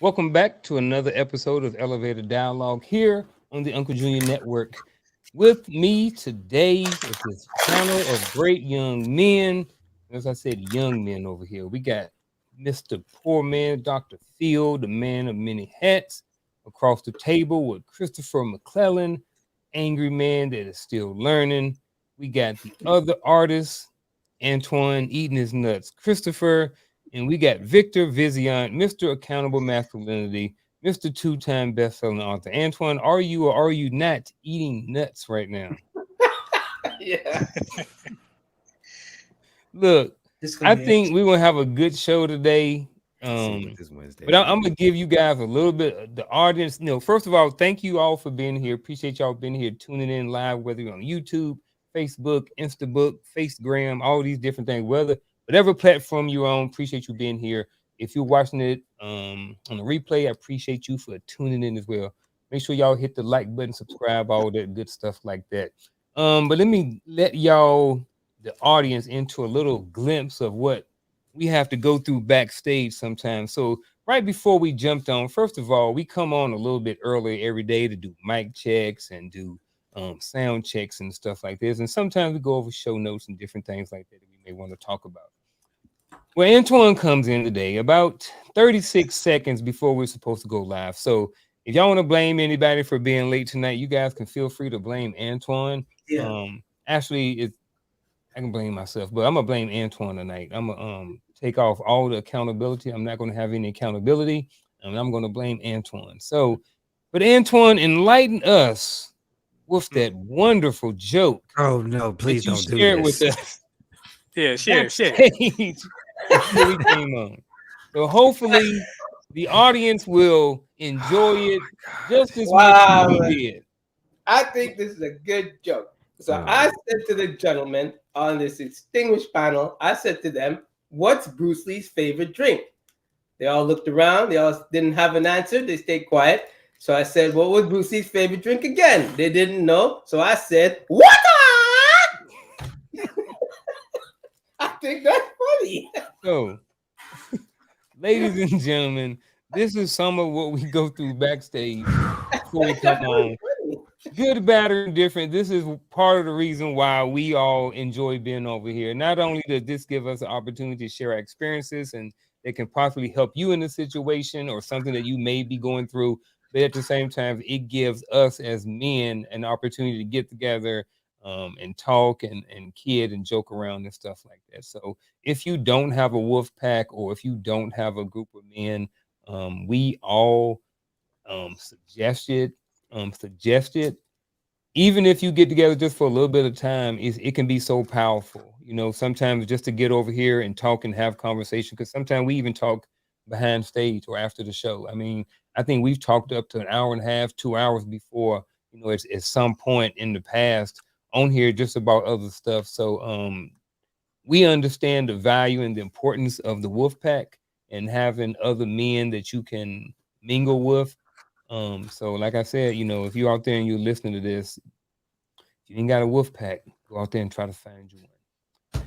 Welcome back to another episode of Elevator Dialogue here on the Unkle Junior Network. With me today is this panel of great young men. As I said, young men over here. We got Mr. Poor Man, Dr. Phil, the man of many hats, across the table with Christopher McClellan, angry man that is still learning. We got the other artist, Antoine eating his nuts, Christopher, and we got Victor Vizion, Mr. Accountable Masculinity, Mr. Two-time best-selling author. Antoine, are you or are you not eating nuts right now? Yeah. Look, I This think gonna be we're gonna have a good show today. Let's see what this Wednesday But I'm brings. gonna give you guys a little bit of the audience. First of all, thank you all for being here. Appreciate y'all being here, tuning in live, whether you're on YouTube, Facebook, Instabook, Facegram, all these different things. Whatever platform you're on, appreciate you being here. If you're watching it on the replay, I appreciate you for tuning in as well. Make sure y'all hit the like button, subscribe, all that good stuff like that. But let me let y'all, the audience, into a little glimpse of what we have to go through backstage sometimes. So right before we jumped on, first of all, we come on a little bit earlier every day to do mic checks and do sound checks and stuff like this. And sometimes we go over show notes and different things like that we may want to talk about. Well, Antoine comes in today about 36 seconds before we're supposed to go live. So if y'all want to blame anybody for being late tonight, you guys can feel free to blame Antoine. yeah. Actually, I can blame myself, but I'm gonna blame Antoine tonight. I'm gonna take off all the accountability. I'm not gonna have any accountability, and I'm gonna blame Antoine. So, but Antoine, enlighten us with that wonderful joke Oh no, please that you don't do shared with this. us Yeah, share it, share it. backstage before we came on. So hopefully the audience will enjoy it just as much as Wow. we did. I think this is a good joke. So Oh, I said to the gentlemen on this distinguished panel, I said to them, "What's Bruce Lee's favorite drink?" They all looked around. They all didn't have an answer. They stayed quiet. So I said, "What was Bruce Lee's favorite drink again?" They didn't know. So I said, "Water." I think that's funny. So, ladies and gentlemen, this is some of what we go through backstage before we come That was on. funny. Good, bad, or indifferent. This is part of the reason why we all enjoy being over here. Not only does this give us an opportunity to share our experiences and that can possibly help you in a situation or something that you may be going through, but at the same time, it gives us as men an opportunity to get together and talk and kid and joke around and stuff like that. So if you don't have a wolf pack or if you don't have a group of men, we all suggested suggested even if you get together just for a little bit of time, it can be so powerful. Sometimes just to get over here and talk and have conversation, because sometimes we even talk behind stage or after the show. I mean, I think we've talked up to an hour and a half, 2 hours before, at some point in the past on here just about other stuff. So we understand the value and the importance of the wolf pack and having other men that you can mingle with. So like I said, if you're out there and you're listening to this, if you ain't got a wolf pack, go out there and try to find you one.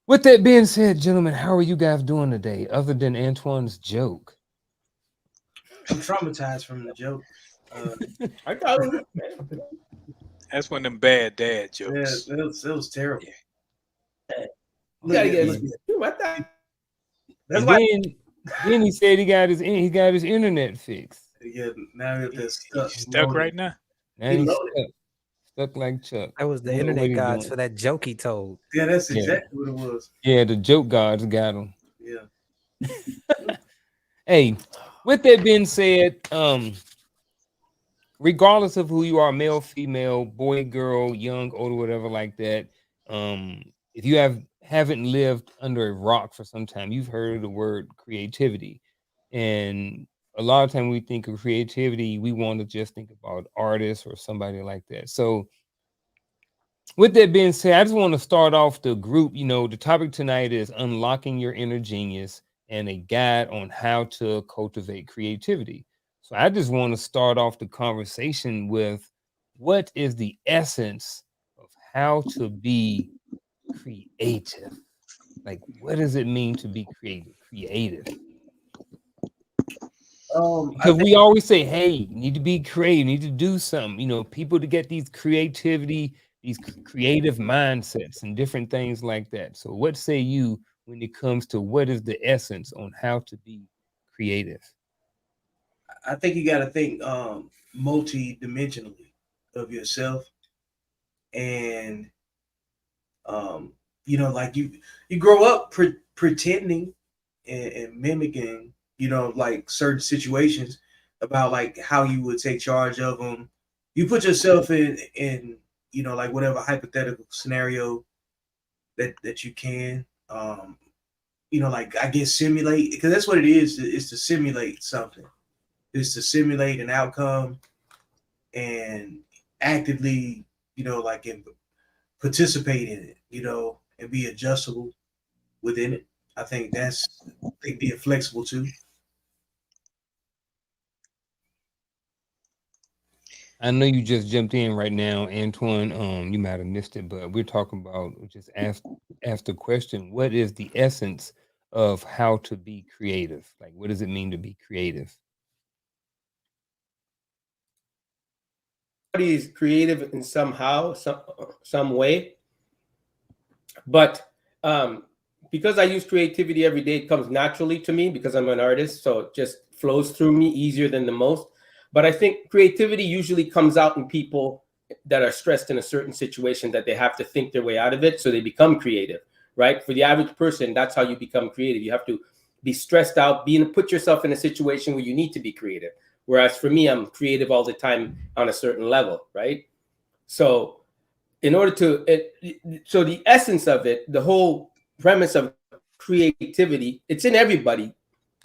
With that being said, gentlemen, how are you guys doing today, other than Antoine's joke? I'm traumatized from the joke. I thought it was That's one of them bad dad Yeah, jokes. it was terrible. Yeah. You gotta get Look, I thought that's And why. then he said he got his internet fixed. Yeah, now that that's stuck. Stuck right now. Now He he's loaded. stuck like Chuck. that was the What internet he gods doing? for that joke he told. Yeah, that's Yeah. exactly what it was. Yeah, the joke gods got him. Yeah. Hey, with that being said, regardless of who you are, male, female, boy, girl, young, old, or whatever like that, if you haven't lived under a rock for some time, you've heard of the word creativity. And a lot of time we think of creativity, we want to just think about artists or somebody like that. So with that being said, I just want to start off the group. The topic tonight is unlocking your inner genius and a guide on how to cultivate creativity. So I just want to start off the conversation with what is the essence of how to be creative? Like, what does it mean to be creative? Creative. Because we always say, hey, you need to be creative, you need to do something, you know, people to get these creativity, these creative mindsets and different things like that. So what say you when it comes to what is the essence on how to be creative? I think you got to think multi-dimensionally of yourself, and you know, like you grow up pretending and mimicking, you know, like certain situations about like how you would take charge of them. You put yourself in you know, like whatever hypothetical scenario that you can. You know, like I guess simulate, because that's what it is to simulate something. Is to simulate an outcome and actively, you know, like participate in it, you know, and be adjustable within it. I think being flexible too. I know you just jumped in right now, Antoine. You might have missed it, but we're talking about just ask the question: what is the essence of how to be creative? Like, what does it mean to be creative? Everybody is creative in some way, but because I use creativity every day, it comes naturally to me because I'm an artist, so it just flows through me easier than the most. But I think creativity usually comes out in people that are stressed in a certain situation that they have to think their way out of it, so they become creative, right? For the average person, that's how you become creative. You have to be stressed out, put yourself in a situation where you need to be creative. Whereas for me, I'm creative all the time on a certain level, right? So in order so the essence of it, the whole premise of creativity, it's in everybody,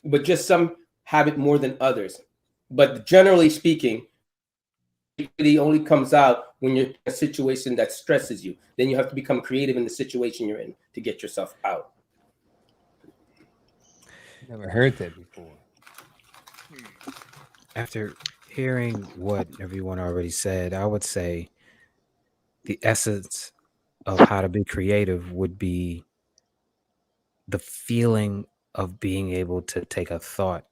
but just some have it more than others. But generally speaking, creativity only comes out when you're in a situation that stresses you. Then you have to become creative in the situation you're in to get yourself out. Never heard that before. After hearing what everyone already said, I would say the essence of how to be creative would be the feeling of being able to take a thought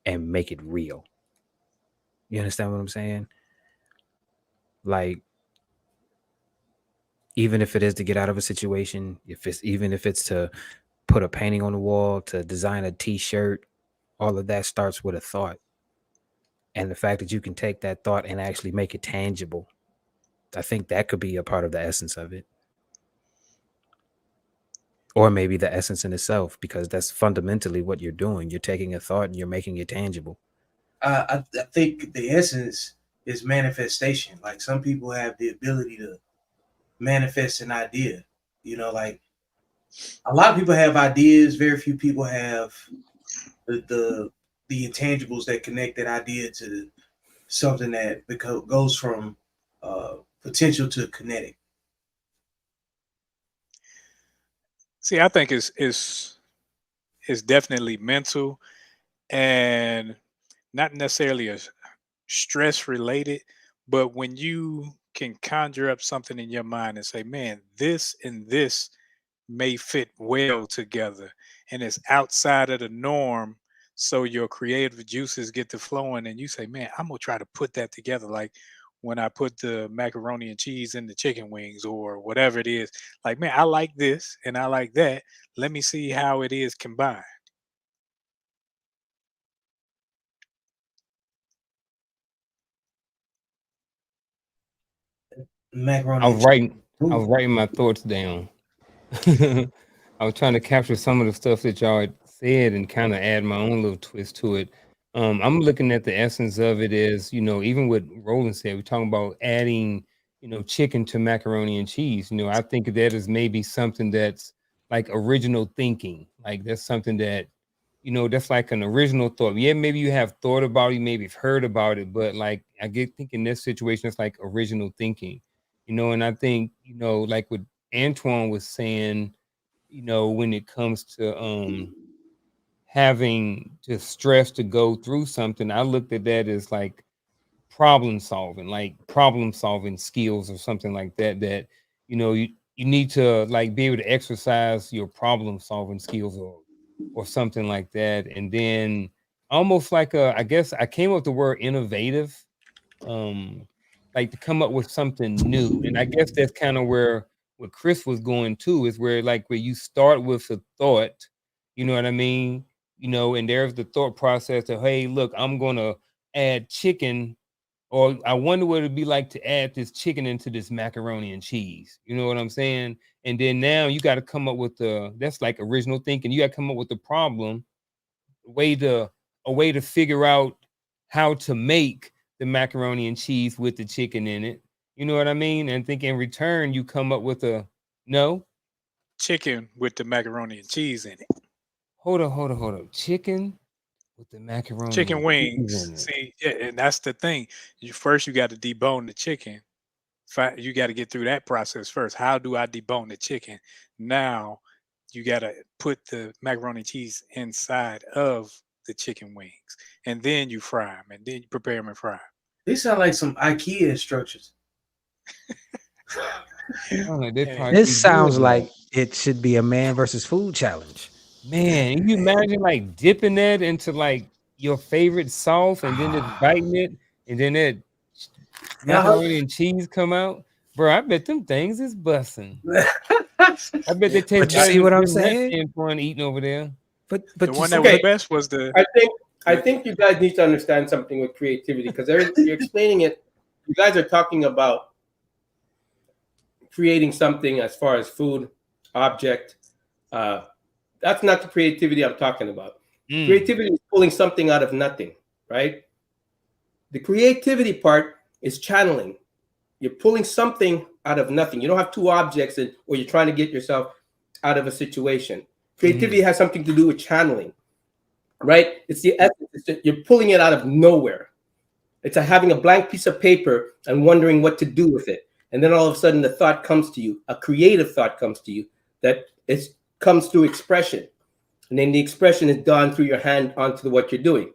and make it real. You understand what I'm saying? Like, even if it is to get out of a situation, even if it's to put a painting on the wall, to design a t-shirt, all of that starts with a thought. And the fact that you can take that thought and actually make it tangible, I think that could be a part of the essence of it. Or maybe the essence in itself, because that's fundamentally what you're doing. You're taking a thought and you're making it tangible. I think the essence is manifestation. Like some people have the ability to manifest an idea. You know, like a lot of people have ideas. Very few people have the intangibles that connect that idea to something that goes from potential to kinetic. See, I think it's definitely mental and not necessarily a stress related, but when you can conjure up something in your mind and say, man, this and this may fit well together and it's outside of the norm. So your creative juices get to flowing and you say, man, I'm gonna try to put that together. Like when I put the macaroni and cheese in the chicken wings or whatever it is, like, man, I like this and I like that. Let me see how it is combined. Macaroni I and was cheese. writing, I was writing my thoughts down. I was trying to capture some of the stuff that y'all had said and kind of add my own little twist to it. I'm looking at the essence of it as, you know, even what Roland said, we're talking about adding, you know, chicken to macaroni and cheese. You know, I think that is maybe something that's like original thinking. Like that's something that, you know, that's like an original thought. Yeah, maybe you have thought about it, maybe you've heard about it, but like I get thinking this situation, it's like original thinking, you know, and I think, you know, like what Antoine was saying, you know, when it comes to having to stress to go through something, I looked at that as like problem solving skills or something like that, that, you know, you need to like be able to exercise your problem solving skills or something like that. And then almost like I guess I came up with the word innovative, like to come up with something new. And I guess that's kind of where what Chris was going to, is where like where you start with a thought, you know what I mean? You know, and there's the thought process of, hey, look, I'm gonna add chicken, or I wonder what it'd be like to add this chicken into this macaroni and cheese. You know what I'm saying? And then now you got to come up with that's like original thinking. You got to come up with the problem, way to a way to figure out how to make the macaroni and cheese with the chicken in it. You know what I mean? And think in return you come up with a no. Chicken with the macaroni and cheese in it. Hold on. Chicken with the macaroni Chicken and cheese wings. in it. See, yeah, and that's the thing. You got to debone the chicken. You got to get through that process first. How do I debone the chicken? Now you got to put the macaroni and cheese inside of the chicken wings, and then you fry them, and then you prepare them and fry them. These sound like some IKEA instructions. I don't know, they And probably This be sounds good, like it should be a man versus food challenge. man. Can you imagine like dipping that into like your favorite sauce and then just biting it and then that macaroni and cheese come out? Bro, I bet them things is busting. I bet they taste But you better see what I'm than Rent saying? and fun eating over there. But the you one see, that was Okay. best was the I think you guys need to understand something with creativity, because you're explaining it. You guys are talking about creating something as far as food, object. That's not the creativity I'm talking about. Creativity is pulling something out of nothing, right? The creativity part is channeling. You're pulling something out of nothing. You don't have two objects, or you're trying to get yourself out of a situation. Creativity has something to do with channeling, right? It's the essence. You're pulling it out of nowhere. It's like having a blank piece of paper and wondering what to do with it. And then all of a sudden the thought comes to you, a creative thought comes to you that comes through expression. And then the expression is done through your hand onto what you're doing.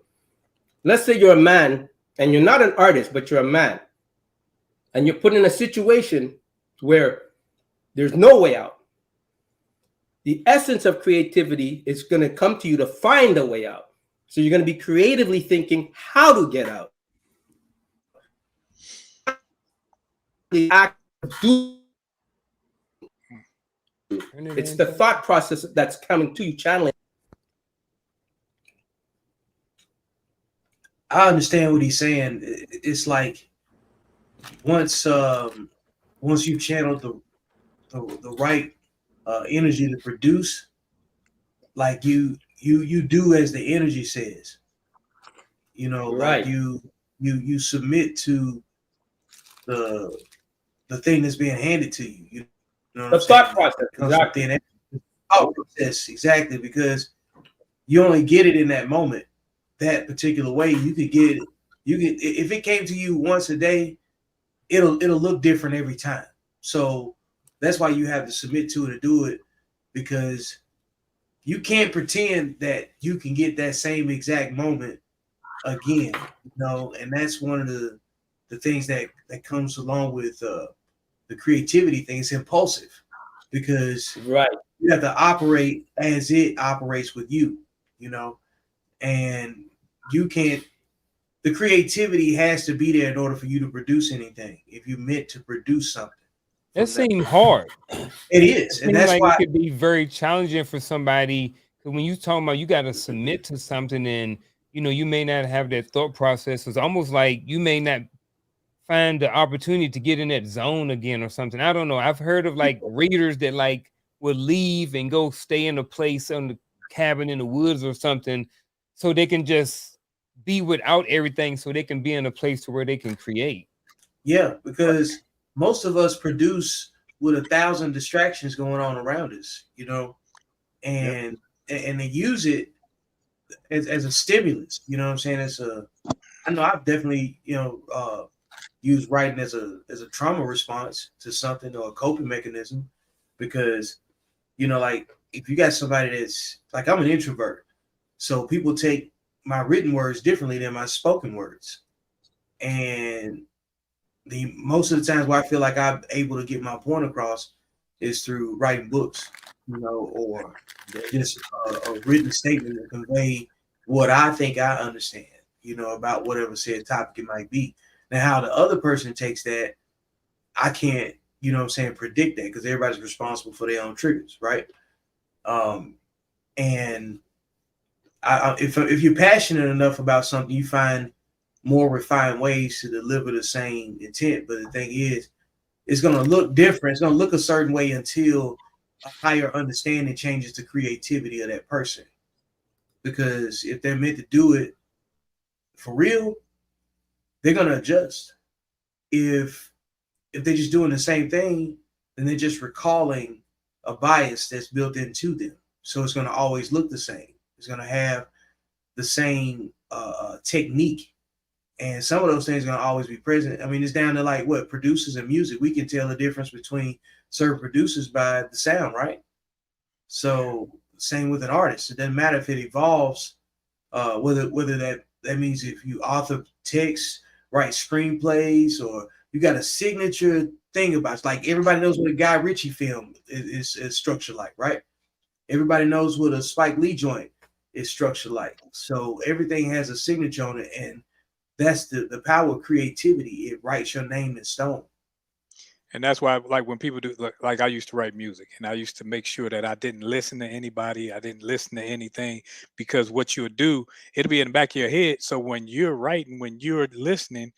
Let's say you're a man and you're not an artist, but you're a man. And you're put in a situation where there's no way out. The essence of creativity is going to come to you to find a way out. So you're going to be creatively thinking how to get out. The act of doing. It's the thought process that's coming to you, channeling. I understand what he's saying. It's like once you channel the right energy to produce, like you do as the energy says. You know, Right. like you submit to the thing that's being handed to you. You know what The I'm saying? thought process, Comes exactly. within it. Thought process, exactly, because you only get it in that moment, that particular way. You could get it. You could, if it came to you once a day, it'll look different every time. So that's why you have to submit to it to do it, because you can't pretend that you can get that same exact moment again. You know, and that's one of the things that comes along with the creativity thing. It's impulsive, because Right. you have to operate as it operates with you, you know, and you can't. The creativity has to be there in order for you to produce anything. If you meant to produce something, That seems hard. it is, and Seems that's like why. it could be very challenging for somebody, because when you talking about you got to submit to something, and you know you may not have that thought process. It's almost like you may not find the opportunity to get in that zone again or something. I don't know. I've heard of like readers that like would leave and go stay in a place on the cabin in the woods or something, so they can just be without everything, so they can be in a place to where they can create. Yeah, because most of us produce with 1,000 distractions going on around us, you know, and they use it as a stimulus. You know what I'm saying? I know I've definitely used writing as a trauma response to something, or a coping mechanism, because like if you got somebody that's like, I'm an introvert, so people take my written words differently than my spoken words, and the most of the times where I feel like I'm able to get my point across is through writing books, or just a written statement to convey what I think I understand, about whatever said topic it might be. Now, how the other person takes that, I can't, predict that because everybody's responsible for their own triggers, right? And if you're passionate enough about something, you find more refined ways to deliver the same intent. But the thing is, it's going to look different. It's going to look a certain way until a higher understanding changes the creativity of that person. Because if they're meant to do it for real, they're going to adjust. If they're just doing the same thing, then they're just recalling a bias that's built into them. So it's going to always look the same. It's going to have the same technique. And some of those things are going to always be present. I mean, it's down to like what producers and music. We can tell the difference between certain producers by the sound, right? So same with an artist. It doesn't matter if it evolves, whether that means if you author text, write screenplays, or you got a signature thing about it. It's like everybody knows what a Guy Ritchie film is structured like, right? Everybody knows what a Spike Lee joint is structured like. So everything has a signature on it, and that's the power of creativity. It writes your name in stone. And that's why, like when people do, like I used to write music, and I used to make sure that I didn't listen to anybody, I didn't listen to anything, because what you'll do, it'll be in the back of your head. So when you're writing, when you're listening,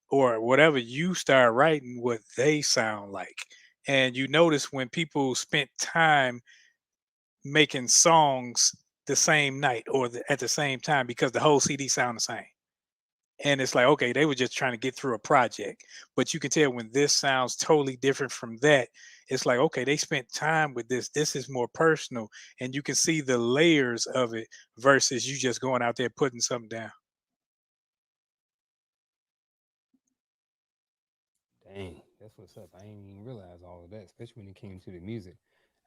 or whatever, you start writing what they sound like. And you notice when people spent time making songs the same night or at the same time, because the whole CD sound the same. And it's like, okay, they were just trying to get through a project. But you can tell when this sounds totally different from that, it's like, okay, they spent time with this. This is more personal. And you can see the layers of it versus you just going out there putting something down. Dang, that's what's up. I didn't even realize all of that, especially when it came to the music.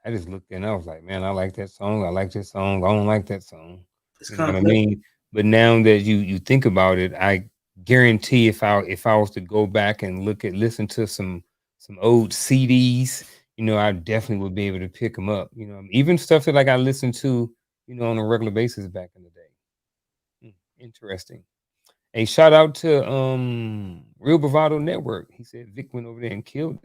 I just looked and I was like, man, I like that song. I like this song. I don't like that song. It's You know what I complex. mean? But now that you think about it, I guarantee if I was to go back and listen to some old CDs, I definitely would be able to pick them up. Even stuff that like I listened to, on a regular basis back in the day. Interesting. A shout out to Real Bravado Network. He said Vic went over there and killed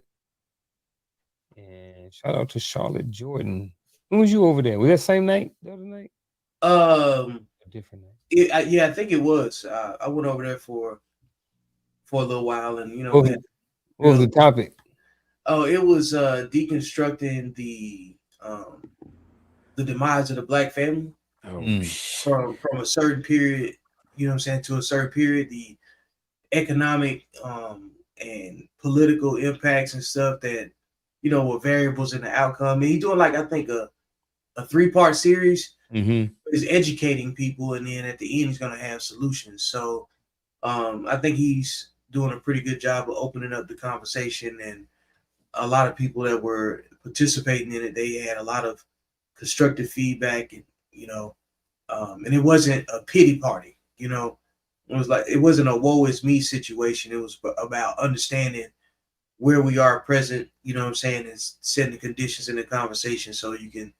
it. And shout out to Charlotte Jordan. When was you over there? Was that same night? The other night? A different night. Yeah, I think it was. I went over there for a little while, and What we was, had what was real. the topic? Oh, it was deconstructing the demise of the black family Oh, Mm, from a certain period. You know what I'm saying, to a certain period, the economic and political impacts and stuff that were variables in the outcome. And he's doing like I think a 3-part series. mm-hmm. Is educating people, and then at the end he's gonna have solutions. So I think he's doing a pretty good job of opening up the conversation, and a lot of people that were participating in it, they had a lot of constructive feedback, and and it wasn't a pity party. It was like it wasn't a woe is me situation. It was about understanding where we are present. You know what I'm saying, and setting the conditions in the conversation so you can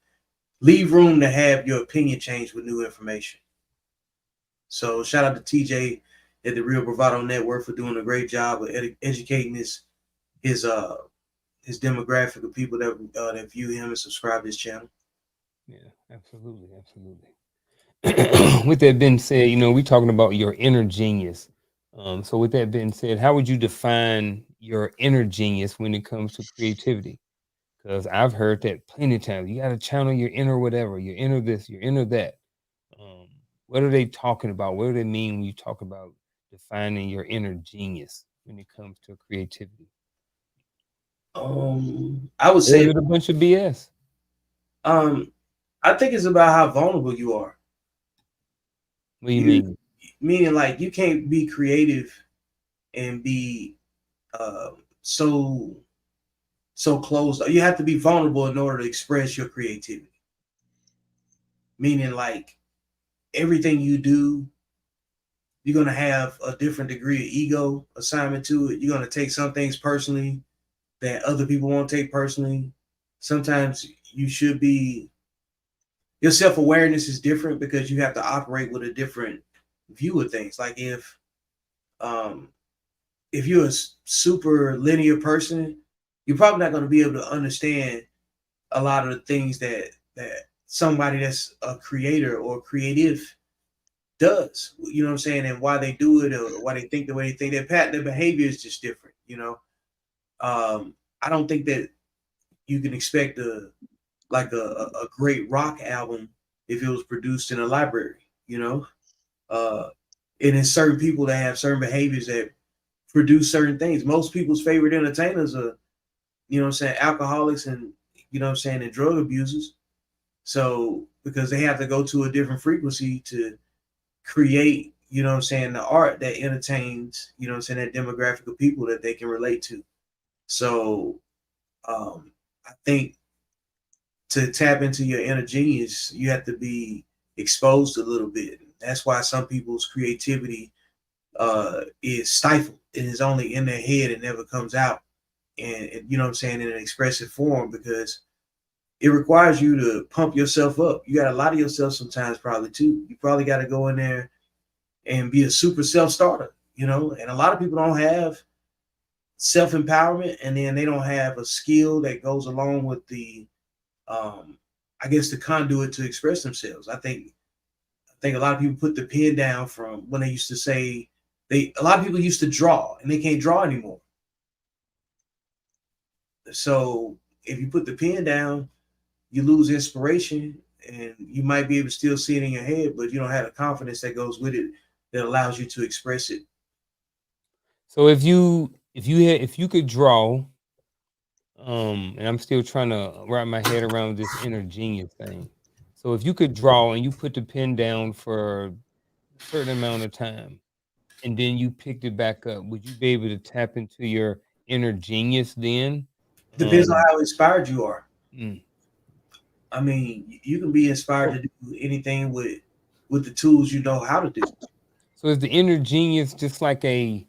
leave room to have your opinion change with new information. So shout out to TJ at the Real Bravado Network for doing a great job of educating his demographic of people that view him and subscribe to his channel. Yeah, absolutely, absolutely. With that being said, we talking about your inner genius. So with that being said, how would you define your inner genius when it comes to creativity? Because I've heard that plenty of times. You got to channel your inner whatever, your inner this, your inner that. Um, what are they talking about? What do they mean when you talk about defining your inner genius when it comes to creativity? I would Or is say it a bunch of BS? um, I think it's about how vulnerable you are. What do you You mean? meaning like you can't be creative and be uh, so closed. You have to be vulnerable in order to express your creativity. Meaning like everything you do, you're gonna have a different degree of ego assignment to it. You're gonna take some things personally that other people won't take personally. Sometimes you should be your self-awareness is different because you have to operate with a different view of things. Like um if you're a super linear person, you're probably not going to be able to understand a lot of the things that somebody that's a creator or creative does. You know what I'm saying? And why they do it, or why they think the way they think. Their behavior is just different. I don't think that you can expect a great rock album if it was produced in a library. Uh, and it's certain people that have certain behaviors that produce certain things. Most people's favorite entertainers are, alcoholics and and drug abusers. So because they have to go to a different frequency to create, the art that entertains, that demographic of people that they can relate to. So I think to tap into your inner genius, you have to be exposed a little bit. That's why some people's creativity is stifled. It is only in their head. It never comes out. And in an expressive form, because it requires you to pump yourself up. You got to lie to yourself sometimes, probably too. You probably got to go in there and be a super self-starter, and a lot of people don't have self-empowerment, and then they don't have a skill that goes along with the I guess the conduit to express themselves. I think a lot of people put the pen down from when they used to say a lot of people used to draw and they can't draw anymore. So if you put the pen down, you lose inspiration, and you might be able to still see it in your head, but you don't have the confidence that goes with it that allows you to express it. So if you could draw, and I'm still trying to wrap my head around this inner genius thing. So if you could draw and you put the pen down for a certain amount of time, and then you picked it back up, would you be able to tap into your inner genius then? Depends on how inspired you are. Mm. I mean, you can be inspired to do anything with the tools you know how to do. So is the inner genius just like a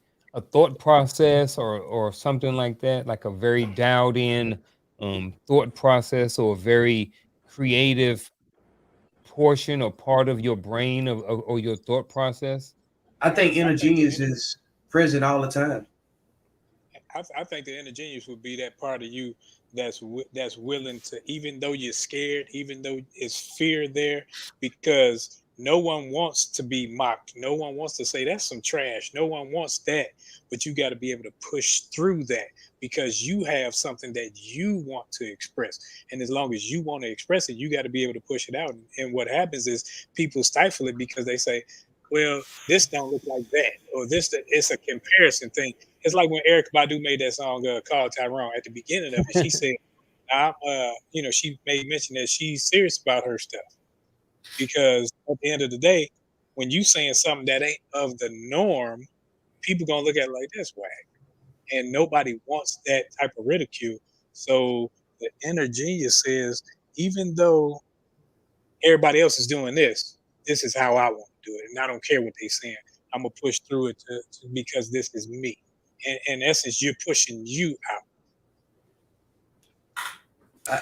thought process or something like that, like a very dialed in thought process, or a very creative portion or part of your brain or your thought process? I think I inner think the genius is present all the time. I think the inner genius would be that part of you that's willing to, even though you're scared, even though it's fear there, because no one wants to be mocked. No one wants to say that's some trash. No one wants that, but you got to be able to push through that because you have something that you want to express. And as long as you want to express it, you got to be able to push it out. And what happens is people stifle it because they say, well, this don't look like that, or this, it's a comparison thing. It's like when Eric Badu made that song called Tyrone. At the beginning of it, she said, she made mention that she's serious about her stuff because at the end of the day, when you saying something that ain't of the norm, people gonna look at it like that's whack, and nobody wants that type of ridicule. So the inner genius says, even though everybody else is doing this, this is how I want to do it, and I don't care what they're saying. I'm gonna push through it because this is me. In essence, you're pushing you out.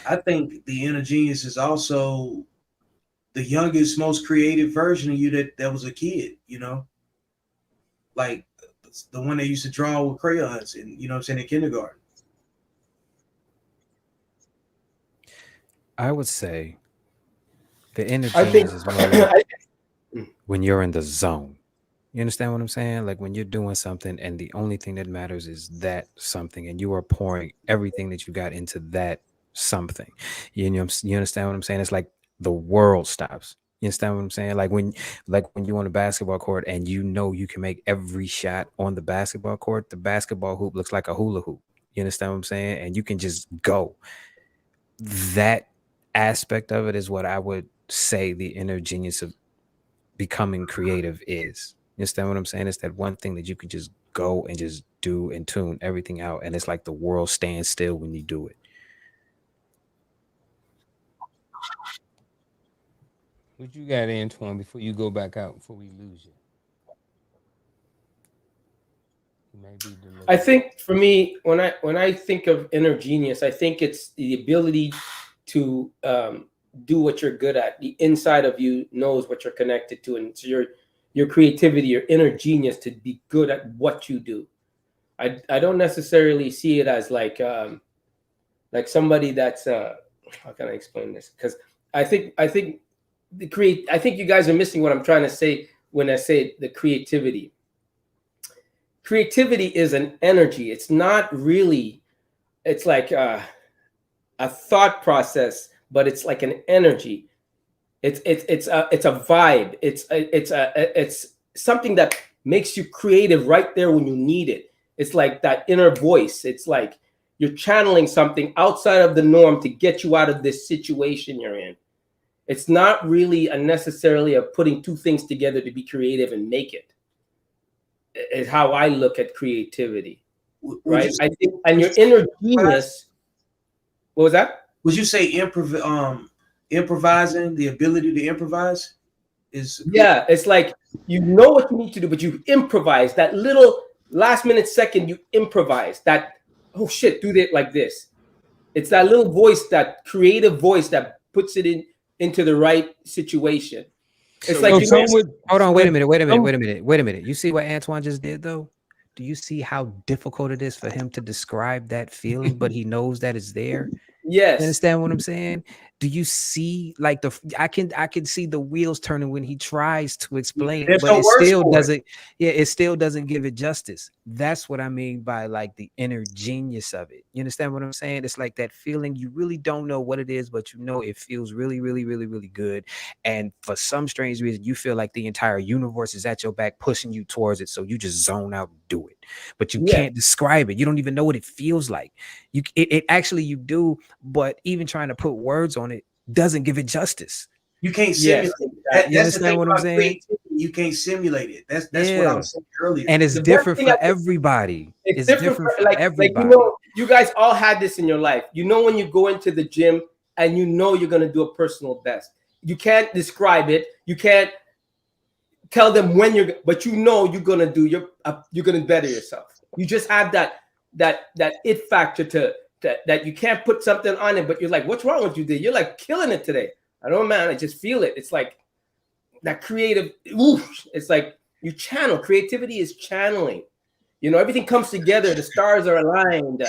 I think the inner genius is also the youngest, most creative version of you that was a kid, like the one that used to draw with crayons and in kindergarten. I would say the inner I think genius is more like I, when you're in the zone. You understand what I'm saying? Like when you're doing something and the only thing that matters is that something, and you are pouring everything that you got into that something. You understand what I'm saying? It's like the world stops. You understand what I'm saying? Like when you're on a basketball court and you know you can make every shot on the basketball court, the basketball hoop looks like a hula hoop. You understand what I'm saying? And you can just go. That aspect of it is what I would say the inner genius of becoming creative is. You understand what I'm saying? It's that one thing that you could just go and just do and tune everything out. And it's like the world stands still when you do it. What you got, Antoine, before you go back out, before we lose you? You may be delayed. I think for me, when I think of inner genius, I think it's the ability to do what you're good at. The inside of you knows what you're connected to, and so your creativity, your inner genius to be good at what you do. I don't necessarily see it as like somebody that's how can I explain this? Because I think I think you guys are missing what I'm trying to say when I say the creativity. Creativity is an energy. It's not really. It's like a thought process, but it's like an energy. It's a vibe. It's something that makes you creative right there when you need it. It's like that inner voice. It's like you're channeling something outside of the norm to get you out of this situation you're in. It's not really a necessarily of putting two things together to be creative and make it. Is how I look at creativity, Would right? you I say, think, and would your you say inner improvise? genius. What was that? Would you say improvising, the ability to improvise is Yeah, it's like you know what you need to do, but you improvise that little last minute second. You improvise that. Oh shit, do it like this. It's that little voice, that creative voice that puts it into the right situation. It's So like So you some just would, Hold on, wait a minute, wait a minute, some, wait a minute, wait a minute. You see what Antoine just did though? Do you see how difficult it is for him to describe that feeling, but he knows that it's there? You yes, understand what I'm saying? Do you see like I can see the wheels turning when he tries to explain it, there's but no it words still for it. doesn't, yeah, it still doesn't give it justice. That's what I mean by like the inner genius of it. You understand what I'm saying? It's like that feeling you really don't know what it is, but you know it feels really, really, really, really good. And for some strange reason, you feel like the entire universe is at your back pushing you towards it. So you just zone out and do it. But you yes, can't describe it. You don't even know what it feels like. It actually you do, but even trying to put words on it doesn't give it justice. You can't yes, simulate it. You exactly. That's the thing understand what I'm about saying? creativity. You can't simulate it. That's what I Yeah. was saying earlier. And it's The best different thing I for think everybody. it's It's different different for for like everybody. you guys all had this in your life. You know when you go into the gym and you know you're gonna do a personal best. You can't describe it. You can't tell them when but you know you're gonna do you're gonna better yourself. You just have that it factor to that you can't put something on it, but you're like, what's wrong with you? Today? You're like killing it today. I don't know, man. I just feel it. It's like that creative. Oof, it's like you channel. Creativity is channeling. You know, everything comes together. The stars are aligned.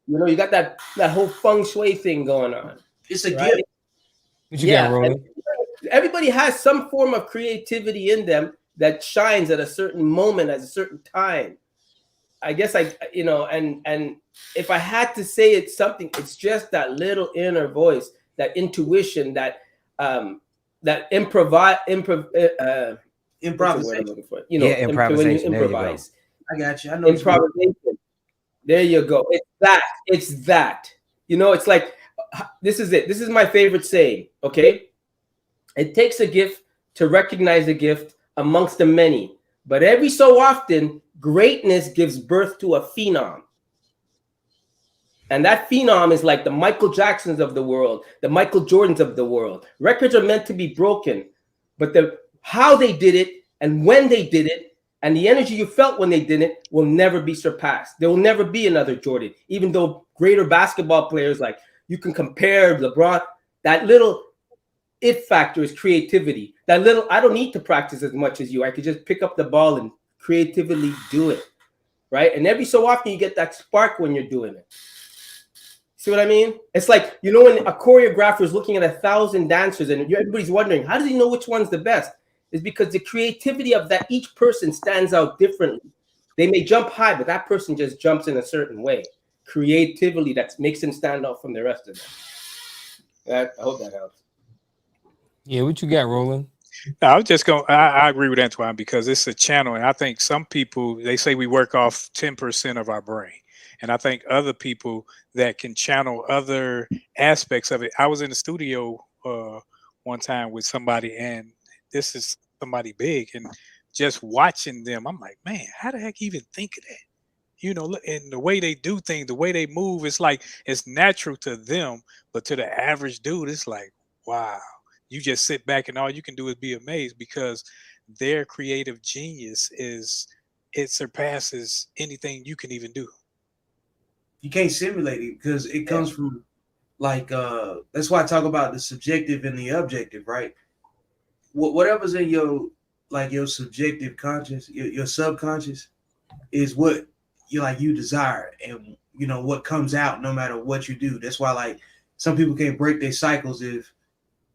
You know, you got that whole feng shui thing going on, It's a right? gift. what you got, Yeah, and Roland? everybody has some form of creativity in them that shines at a certain moment, at a certain time. I guess you know, and if I had to say it's something, it's just that little inner voice, that intuition, that what's the word I'm Improvisation. looking for? You Yeah, know, when you improvisation. There you go. improvise, I got you. I know what you mean. improvisation. There you go. It's that. It's that. You know, it's like this is it. This is my favorite saying. Okay, it takes a gift to recognize a gift amongst the many, but every so often, greatness gives birth to a phenom. And that phenom is like the Michael Jacksons of the world, the Michael Jordans of the world. Records are meant to be broken, but the how they did it and when they did it and the energy you felt when they did it will never be surpassed. There will never be another Jordan, even though greater basketball players like you can compare LeBron. That little it factor is creativity. That little I don't need to practice as much as you. I could just pick up the ball and creatively do it, right? And every so often you get that spark when you're doing it. See what I mean? It's like, you know, when a choreographer is looking at 1,000 dancers and everybody's wondering, how does he know which one's the best? It's because the creativity of that each person stands out differently. They may jump high, but that person just jumps in a certain way. Creativity that makes them stand out from the rest of them. I hope that helps. Yeah, what you got, Roland? No, I was just going. I agree with Antoine because it's a channel, and I think some people they say we work off 10% of our brain, and I think other people that can channel other aspects of it. I was in the studio one time with somebody, and this is somebody big, and just watching them, I'm like, man, how the heck even think of that? You know, and the way they do things, the way they move, it's like it's natural to them, but to the average dude, it's like, wow. You just sit back and all you can do is be amazed because their creative genius is it surpasses anything you can even do. You can't simulate it because it Yeah. comes from like that's why I talk about the subjective and the objective, right? Whatever's in your like your subjective conscious, your subconscious is what you desire, and what comes out no matter what you do. That's why like some people can't break their cycles if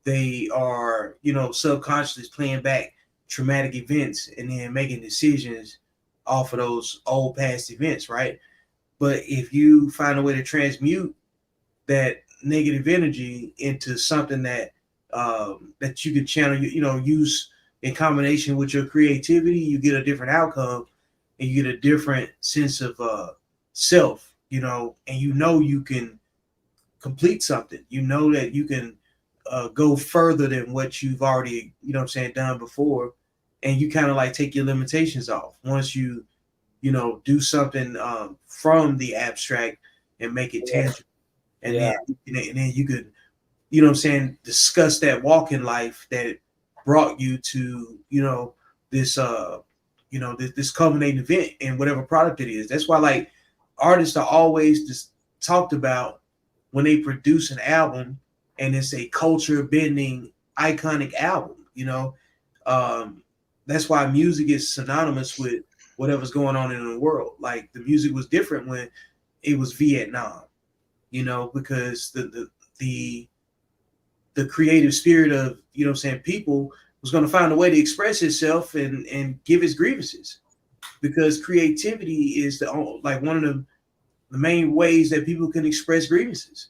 they are subconsciously playing back traumatic events and then making decisions off of those old past events, right? But if you find a way to transmute that negative energy into something that that you could channel, use in combination with your creativity, you get a different outcome, and you get a different sense of self, and you can complete something. You know that you can go further than what you've already, done before, and you kind of like take your limitations off once you, do something from the abstract and make it tangible, and Yeah. then you could, discuss that walk in life that brought you to, this this culminating event and whatever product it is. That's why like artists are always just talked about when they produce an album and it's a culture bending iconic album, that's why music is synonymous with whatever's going on in the world. Like the music was different when it was Vietnam, because the the creative spirit of people was going to find a way to express itself and give its grievances, because creativity is like one of the main ways that people can express grievances.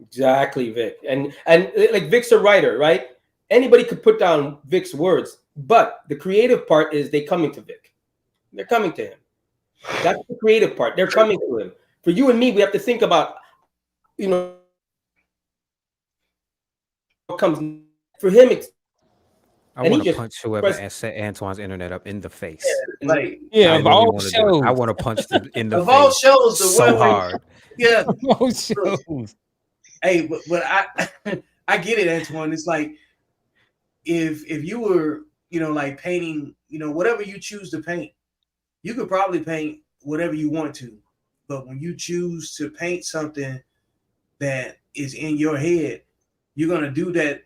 Exactly, Vic. And like Vic's a writer, right? Anybody could put down Vic's words, but the creative part is they coming to Vic. They're coming to him. That's the creative part. They're coming to him. For you and me, we have to think about, what comes next. For him, it's I and he want to just punch whoever expressed. set Antoine's internet up in the face. Like Yeah, I of really all want to do it. I shows. want to punch them in the of all face shows, the so one where hard. yeah, Of all look, shows. hey, but I I get it, Antoine. It's like if you were like painting, whatever you choose to paint, you could probably paint whatever you want to, but when you choose to paint something that is in your head, you're gonna do that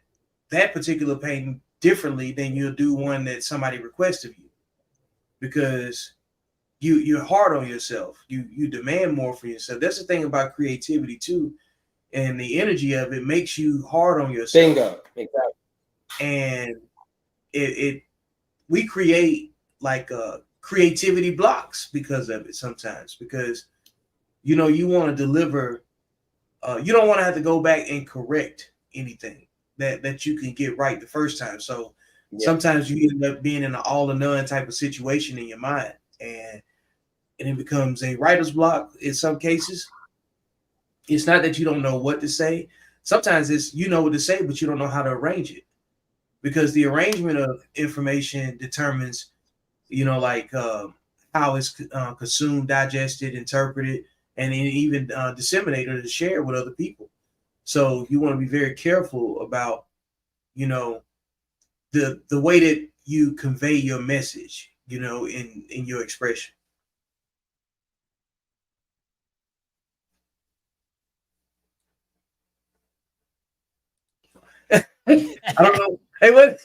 particular painting differently than you'll do one that somebody requests of you, because you're hard on yourself. You demand more for yourself. That's the thing about creativity too, and the energy of it makes you hard on yourself. Bingo. Exactly. And it we create like creativity blocks because of it sometimes, because you want to deliver, you don't want to have to go back and correct anything that you can get right the first time. So Yeah. sometimes you end up being in an all or none type of situation in your mind, and it becomes a writer's block in some cases. It's not that you don't know what to say. Sometimes it's you know what to say, but you don't know how to arrange it, because the arrangement of information determines, like how it's consumed, digested, interpreted, and then even disseminated and shared with other people. So you want to be very careful about, the way that you convey your message, in your expression. I don't know. Hey, what?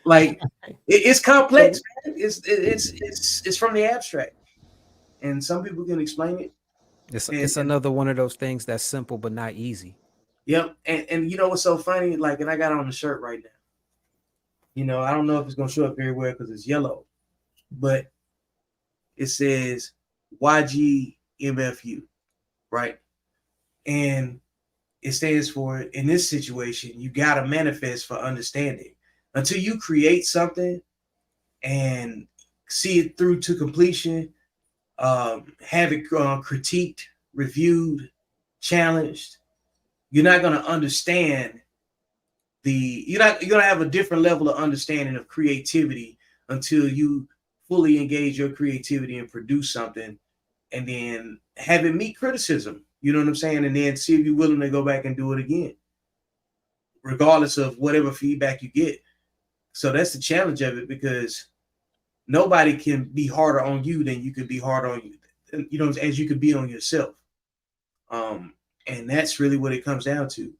Like it's complex, man. It's from the abstract, and some people can explain it. It's And another one of those things that's simple but not easy. yep, and you know what's so funny? Like, and I got on the shirt right now. I don't know if it's gonna show up very well because it's yellow, but it says YGMFU, right? And it stands for, in this situation, you gotta manifest for understanding. Until you create something and see it through to completion, have it critiqued, reviewed, challenged, you're not gonna understand you're gonna have a different level of understanding of creativity until you fully engage your creativity and produce something, and then have it meet criticism. You know what I'm saying? And then see if you're willing to go back and do it again, regardless of whatever feedback you get. So that's the challenge of it, because nobody can be harder on you than you can be hard on you. As you could be on yourself. And that's really what it comes down to,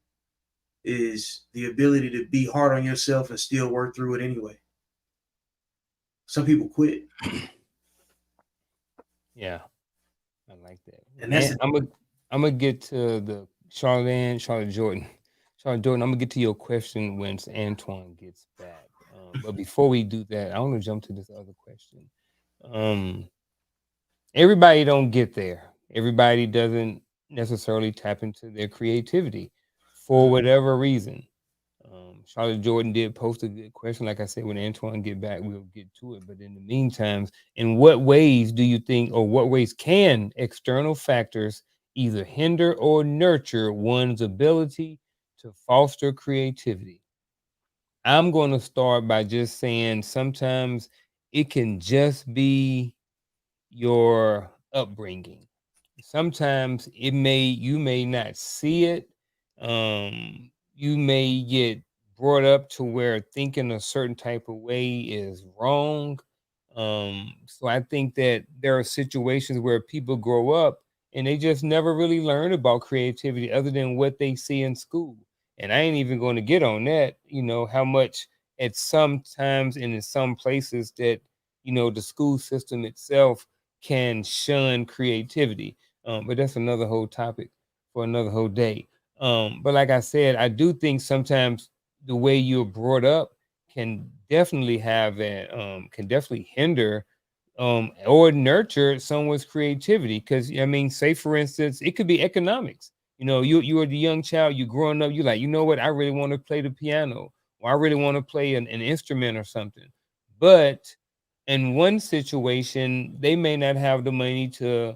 is the ability to be hard on yourself and still work through it anyway. Some people quit. Yeah, I like that. And that's And I'm gonna get to the Charlotte Jordan. Charlotte Jordan, I'm gonna get to your question once Antoine gets back. But before we do that, I want to jump to this other question. Um, Everybody don't get there. Everybody doesn't necessarily tap into their creativity for whatever reason. Charlotte Jordan did post a good question. Like I said, when Antoine get back, we'll get to it. But in the meantime, in what ways do you think, or what ways can external factors either hinder or nurture one's ability to foster creativity? I'm going to start by just saying sometimes it can just be your upbringing. Sometimes you may not see it. You may get brought up to where thinking a certain type of way is wrong. So I think that there are situations where people grow up and they just never really learn about creativity other than what they see in school. And I ain't even going to get on that, how much at some times and in some places that, the school system itself can shun creativity. But that's another whole topic for another whole day. But like I said, I do think sometimes the way you're brought up can definitely hinder or nurture someone's creativity. Because I mean, say for instance, it could be economics. You are the young child, you growing up, you like, you know what, I really want to play the piano, or I really want to play an instrument or something. But in one situation, they may not have the money to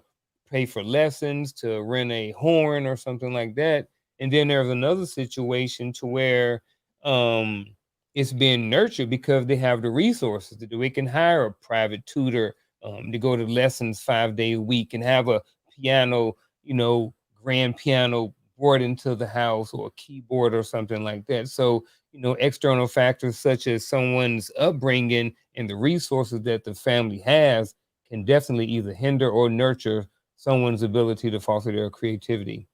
pay for lessons, to rent a horn or something like that. And then there's another situation to where um, it's being nurtured because they have the resources to do. It can hire a private tutor to go to lessons 5 days a week and have a piano, grand piano brought into the house, or a keyboard or something like that. So, external factors such as someone's upbringing and the resources that the family has can definitely either hinder or nurture someone's ability to foster their creativity.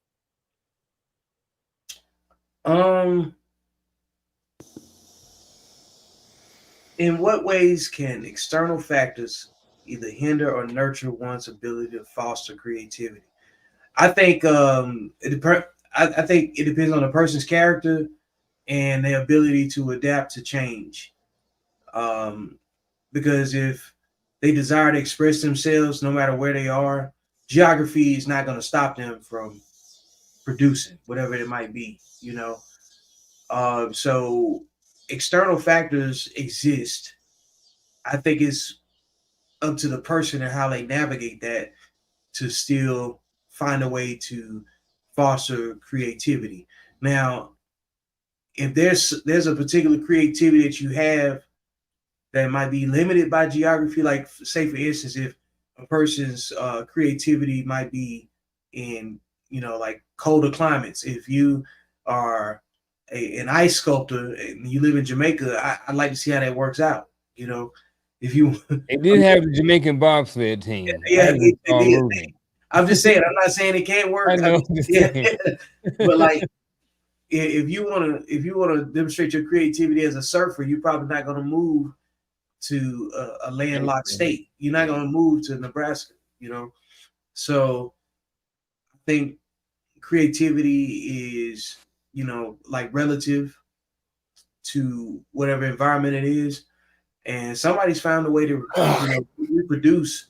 In what ways can external factors either hinder or nurture one's ability to foster creativity? I think I think it depends on the person's character and their ability to adapt to change. Um, because if they desire to express themselves no matter where they are, geography is not going to stop them from producing whatever it might be, So external factors exist. I think it's up to the person and how they navigate that to still find a way to foster creativity. Now, if there's a particular creativity that you have that might be limited by geography, like say for instance, if a person's creativity might be in like colder climates. If you are an ice sculptor and you live in Jamaica, I'd like to see how that works out. If you They did have the Jamaican bobsled team. yeah, Moving. I'm just saying. I'm not saying it can't work. I know. But like, if you want to demonstrate your creativity as a surfer, you're probably not going to move to a landlocked state. You're not going to move to Nebraska. So I think creativity is like relative to whatever environment it is, and somebody's found a way to reproduce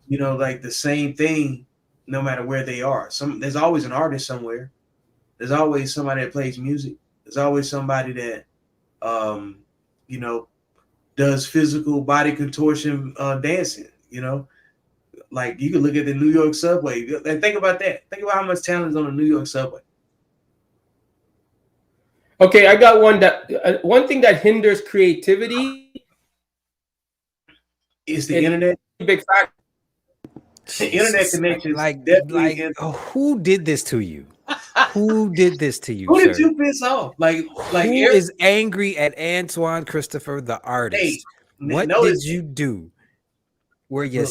like the same thing no matter where they are. There's always an artist somewhere. There's always somebody that plays music. There's always somebody that does physical body contortion dancing. Like you can look at the New York subway and think about that. Think about how much talent is on the New York subway. Okay, I got one thing that hinders creativity is the internet. Big factor. The internet connection. Who did this to you? Who did this to you? Who did you piss off? Who is angry at Antoine Christopher, the artist? Hey, what did you do? Were you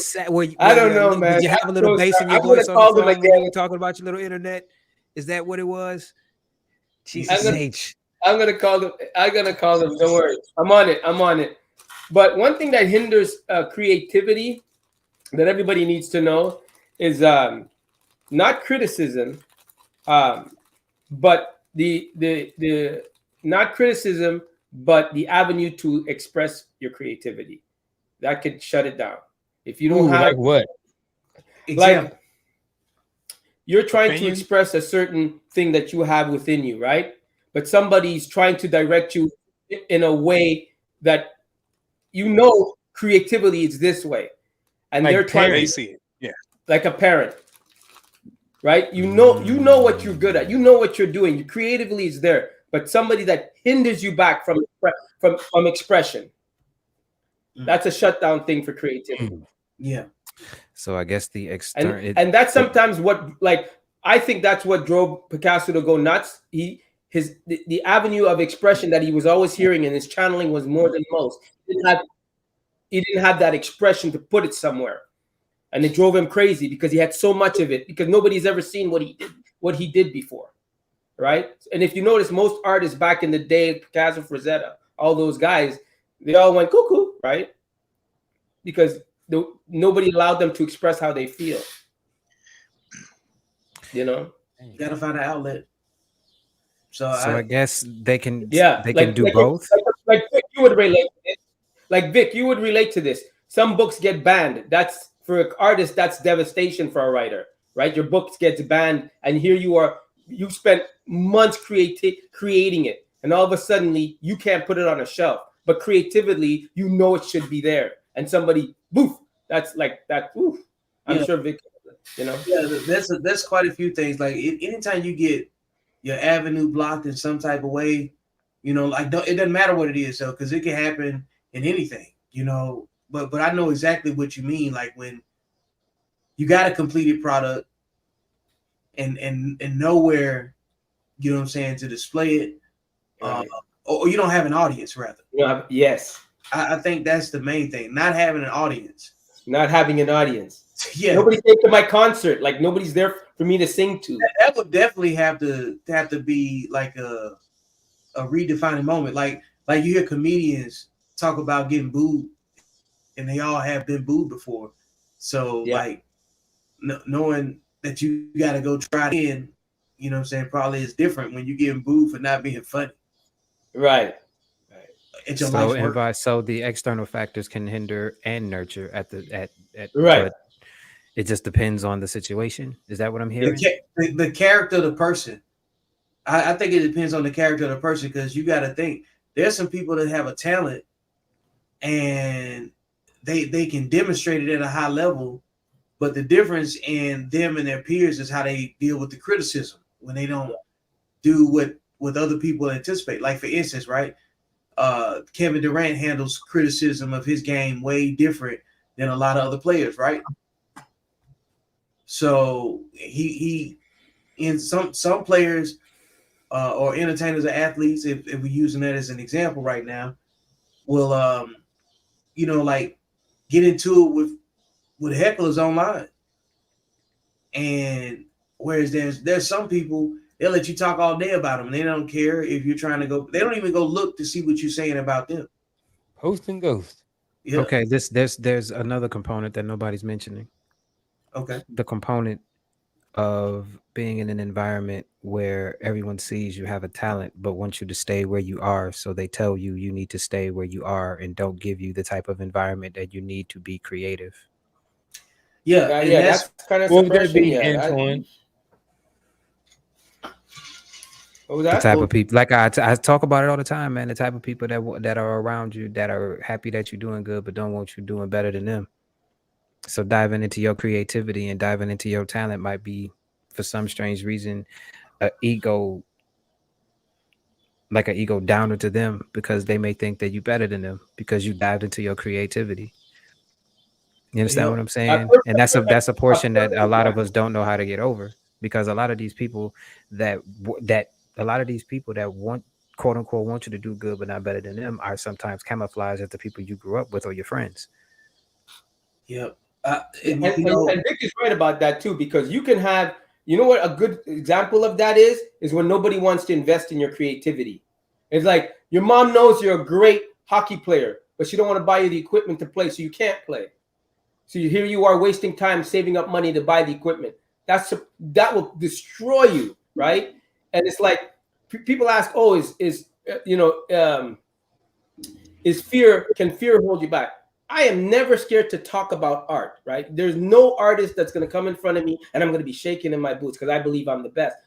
I don't know, man. Did you have a little bass in your voice on the phone when you were talking about your little internet? Is that what it was? I'm Jesus gonna, H. I'm gonna call them. I'm gonna call them. Don't worry. I'm on it. I'm on it. But one thing that hinders creativity that everybody needs to know is not criticism, um, but the not criticism, but the avenue to express your creativity. That could shut it down. If you don't Ooh, have like what? Example. like you're trying to Opinion? express a certain thing that you have within you, right? But somebody's trying to direct you in a way that you know creativity is this way, and they're Like trying They to, parents. see it. Yeah. like a parent, right? You know what you're good at. You Mm. know what you're doing. You creatively is there, but somebody that hinders you back from expression. Mm. That's a shutdown thing for creativity. Mm. Yeah. So I guess the and external. and that's sometimes what, like, I think that's what drove Picasso to go nuts. The avenue of expression that he was always hearing, and his channeling was more than most. He didn't have that expression to put it somewhere, and it drove him crazy because he had so much of it, because nobody's ever seen what he did before, right? And if you notice, most artists back in the day, Picasso, Frazetta, all those guys, they all went cuckoo, right? Because nobody allowed them to express how they feel, you know. You gotta find an outlet. So So I I guess Yeah, they can do both. like Vic, you would relate to this. Like Vic, you would relate to this. Some books get banned. That's for an artist. That's devastation for a writer, right? Your books gets banned, and here you are. You spent months creating it, and all of a sudden you can't put it on a shelf. But creatively, you know it should be there, and somebody, boof. That's like that. Oof. I'm yeah, sure Vic, you know. yeah, that's quite a few things. Like anytime you get your avenue blocked in some type of way, like it doesn't matter what it is, so because it can happen in anything, But I know exactly what you mean. Like when you got a completed product and nowhere, what I'm saying, to display it, Right. or you don't have an audience, rather. Yes. I think that's the main thing. Not having an audience. Not having an audience. Yeah, Nobody came to my concert. Like nobody's there for me to sing to. that would definitely have to be like a redefining moment. Like you hear comedians talk about getting booed, and they all have been booed before. So Yeah. like knowing that you got to go try it in, what I'm saying, probably is different when you getting booed for not being funny. Right. It's your So life's work. so the external factors can hinder and nurture at Right. but it just depends on the situation. Is that what I'm hearing? The character of the person. I think it depends on the character of the person, because you got to think there's some people that have a talent and they can demonstrate it at a high level, but the difference in them and their peers is how they deal with the criticism when they don't do what other people anticipate. Like for instance, right? Kevin Durant handles criticism of his game way different than a lot of other players, right? So he in some players or entertainers or athletes, if we're using that as an example right now, will like get into it with hecklers online. And whereas there's some people, they'll let you talk all day about them, and they don't care if you're trying to go. They don't even go look to see what you're saying about them. Post and ghost. Yeah. Okay, there's another component that nobody's mentioning. Okay. The component of being in an environment where everyone sees you have a talent but wants you to stay where you are, so they tell you you need to stay where you are and don't give you the type of environment that you need to be creative. Yeah, and Yeah, that's that's kind of What would that suppression. be, Yeah. Antoine? What was The that? type of people, like I talk about it all the time, man. The type of people that are around you, that are happy that you're doing good but don't want you doing better than them. So diving into your creativity and diving into your talent might be, for some strange reason, an ego downer to them, because they may think that you better than them because you dived into your creativity. You understand what I'm A saying? And perfect, that's a a portion that a perfect lot of us example. don't know how to get over, because a lot of these people that want, quote unquote, want you to do good but not better than them, are sometimes camouflaged as the people you grew up with or your friends. Yep. Yeah, And and Vic is right about that too, because you can have You know what a good example of that is when nobody wants to invest in your creativity. It's like your mom knows you're a great hockey player, but she don't want to buy you the equipment to play, so you can't play. So here you are wasting time saving up money to buy the equipment. That will destroy you, right? And it's like people ask, "Oh, is is fear, can fear hold you back?" I am never scared to talk about art, right? There's no artist that's going to come in front of me and I'm going to be shaking in my boots because I believe I'm the best.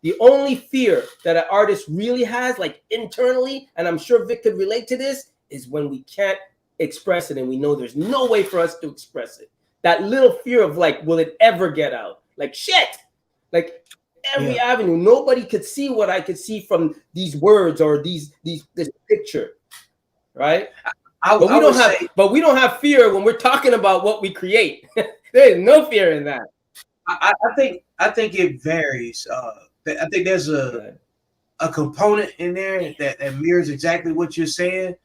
The only fear that an artist really has, like internally, and I'm sure Vic could relate to this, is when we can't express it and we know there's no way for us to express it. That little fear of like, will it ever get out? Like, shit. Like, every Yeah. avenue, nobody could see what I could see from these words or this picture, right? But I would say we don't have fear when we're talking about what we create. There's no fear in that. I think it varies. I think there's Right. a component in there that mirrors exactly what you're saying,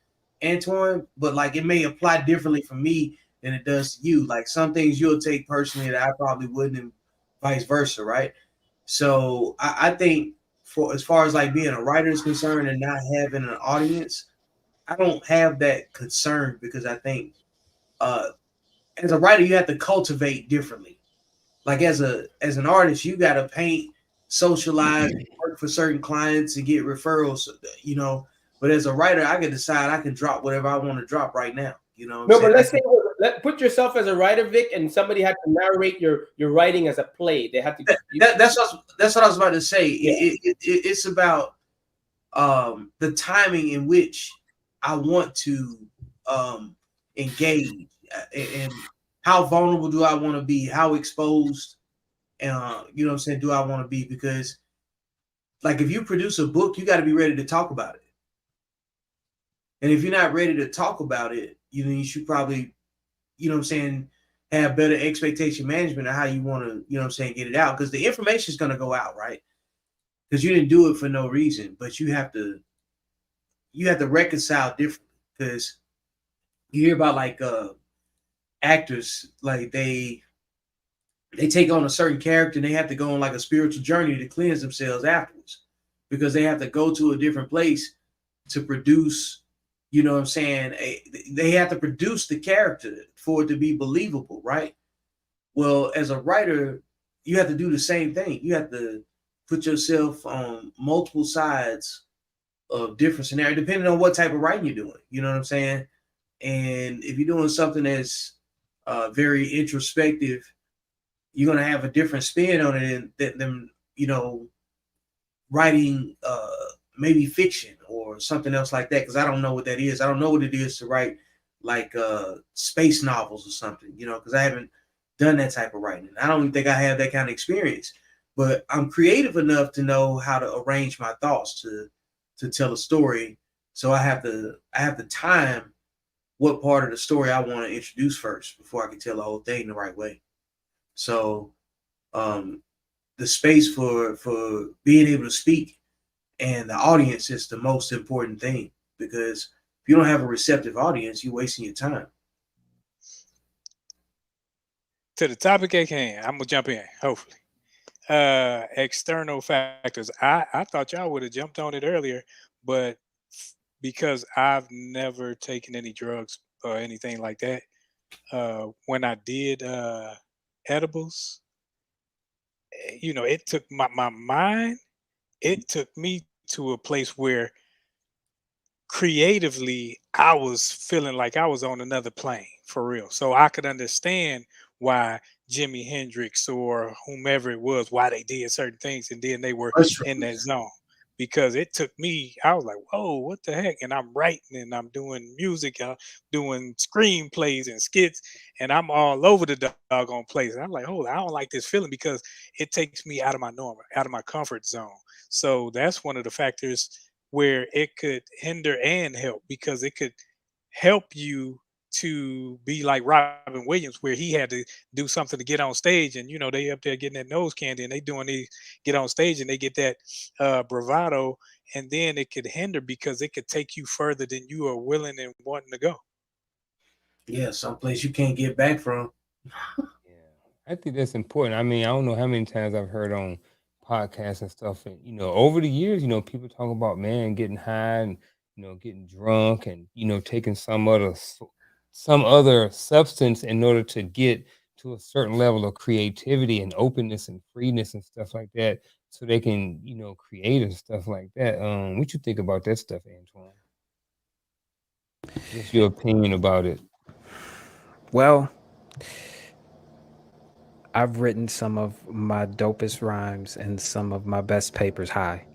Antoine. But like it may apply differently for me than it does to you. Like some things you'll take personally that I probably wouldn't, and vice versa, right? So I think for as far as like being a writer is concerned and not having an audience, I don't have that concern because I think uh, as a writer you have to cultivate differently. Like as an artist, you got to paint, socialize, work for certain clients, and get referrals. You know, but as a writer, I can decide I can drop whatever I want to drop right now. You know what I'm No, but saying? I let's say can. put yourself as a writer, Vic, and somebody had to narrate your writing as a play. They had to. That's what I was about to say. Yeah. It's about the timing in which I want to um, engage and how vulnerable do I want to be? How exposed, you know what I'm saying? Do I want to be? Because like if you produce a book, you got to be ready to talk about it. And if you're not ready to talk about it, you know you should probably, you know what I'm saying, have better expectation management of how you want to, you know what I'm saying, get it out because the information is going to go out, right? Because you didn't do it for no reason, but you have to reconcile differently because you hear about like actors like they take on a certain character and they have to go on like a spiritual journey to cleanse themselves afterwards because they have to go to a different place to produce, you know what I'm saying, they have to produce the character for it to be believable, right? Well, as a writer, you have to do the same thing. You have to put yourself on multiple sides of different scenarios, depending on what type of writing you're doing. You know what I'm saying? And if you're doing something that's very introspective, you're gonna have a different spin on it than you know writing maybe fiction or something else like that. Because I don't know what that is. I don't know what it is to write like space novels or something. You know, because I haven't done that type of writing. I don't even think I have that kind of experience. But I'm creative enough to know how to arrange my thoughts to tell a story. So I have to time what part of the story I want to introduce first before I can tell the whole thing the right way. So um, the space for being able to speak and the audience is the most important thing because if you don't have a receptive audience, you're wasting your time. To the topic at hand, I'm gonna jump in. Hopefully, external factors. I thought y'all would have jumped on it earlier, but because I've never taken any drugs or anything like that, when I did edibles, it took my mind. It took me to a place where creatively I was feeling like I was on another plane for real. So I could understand why Jimi Hendrix or whomever it was, why they did certain things and then they were in that zone. Because it took me, I was like, whoa, what the heck? And I'm writing and I'm doing music, doing screenplays and skits, and I'm all over the doggone place. And I'm like, hold on, I don't like this feeling because it takes me out of my normal, out of my comfort zone. So that's one of the factors where it could hinder and help because it could help you to be like Robin Williams, where he had to do something to get on stage, and they up there getting that nose candy, and they doing these get on stage, and they get that bravado, and then it could hinder because it could take you further than you are willing and wanting to go. Yeah, someplace you can't get back from. Yeah. I think that's important. I mean, I don't know how many times I've heard on podcasts and stuff, and over the years, people talk about man getting high and getting drunk and taking some other substance in order to get to a certain level of creativity and openness and freeness and stuff like that, so they can create and stuff like that. What you think about that stuff, Antoine? What's your opinion about it? Well, I've written some of my dopest rhymes and some of my best papers high.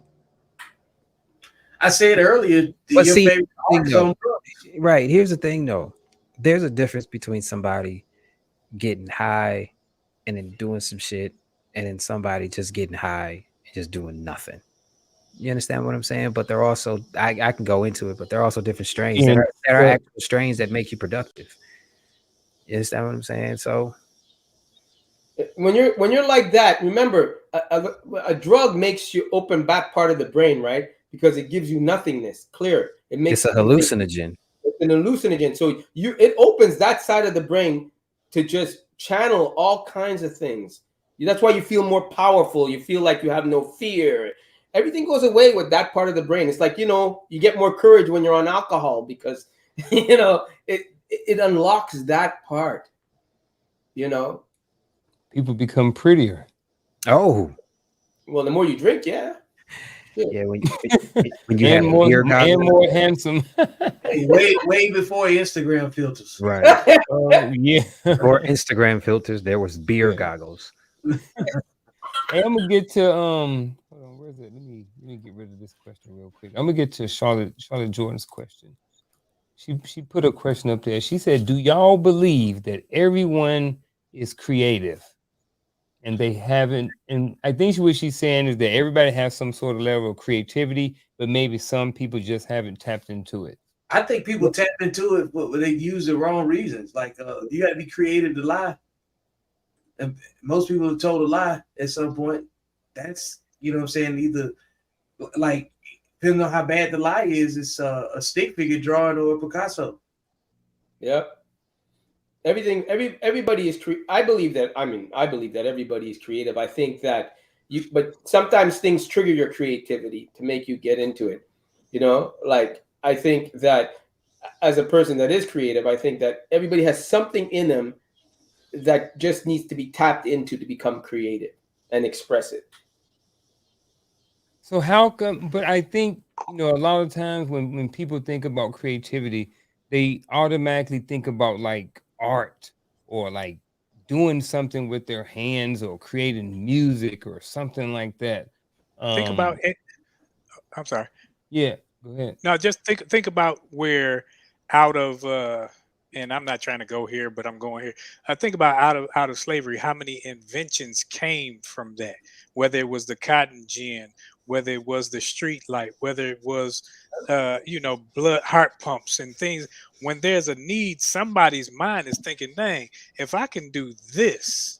I said earlier, But your see, favorite thing artist though, on drugs. right, here's the thing though. There's a difference between somebody getting high and then doing some shit and then somebody just getting high and just doing nothing. You understand what I'm saying? But they're also I can go into it, but there are also different strains Yeah, that are but actual strains that make you productive. You understand what I'm saying? So When you're like that, remember a drug makes you open back part of the brain, right? Because it gives you nothingness, clear. It it's makes a you think. hallucinogen. It's an hallucinogen. So it opens that side of the brain to just channel all kinds of things. That's why you feel more powerful. You feel like you have no fear. Everything goes away with that part of the brain. It's like, you get more courage when you're on alcohol because it unlocks that part, you know. people become prettier. Oh, Well, the more you drink, yeah. Sure. yeah. When you and have more beer and goggles, more handsome. Hey, way before Instagram filters. right? Yeah. Before Instagram filters, there was beer Yeah. goggles. Hey, I'm gonna get to hold on, where is it? Let me get rid of this question real quick. I'm gonna get to Charlotte Jordan's question. She put a question up there. She said, "Do y'all believe that everyone is creative and they haven't?" And I think what she's saying is that everybody has some sort of level of creativity, but maybe some people just haven't tapped into it. I think people tap into it, but they use the wrong reasons. Like, you got to be creative to lie, and most people have told a lie at some point. That's what I'm saying. Either like depending on how bad the lie is, it's a stick figure drawing or a Picasso. Yep. Everybody is I believe that. I believe that everybody is creative. I think that but sometimes things trigger your creativity to make you get into it. Like I think that as a person that is creative, I think that everybody has something in them that just needs to be tapped into to become creative and express it. So how come? But I think a lot of times when people think about creativity, they automatically think about like art or like doing something with their hands or creating music or something like that. Think about Um, it. I'm sorry. yeah, go ahead. No, just think about where out of and I'm not trying to go here, but I'm going here. I think about out of slavery, how many inventions came from that? Whether it was the cotton gin, whether it was the street light, whether it was blood heart pumps and things. When there's a need, somebody's mind is thinking, dang, if I can do this,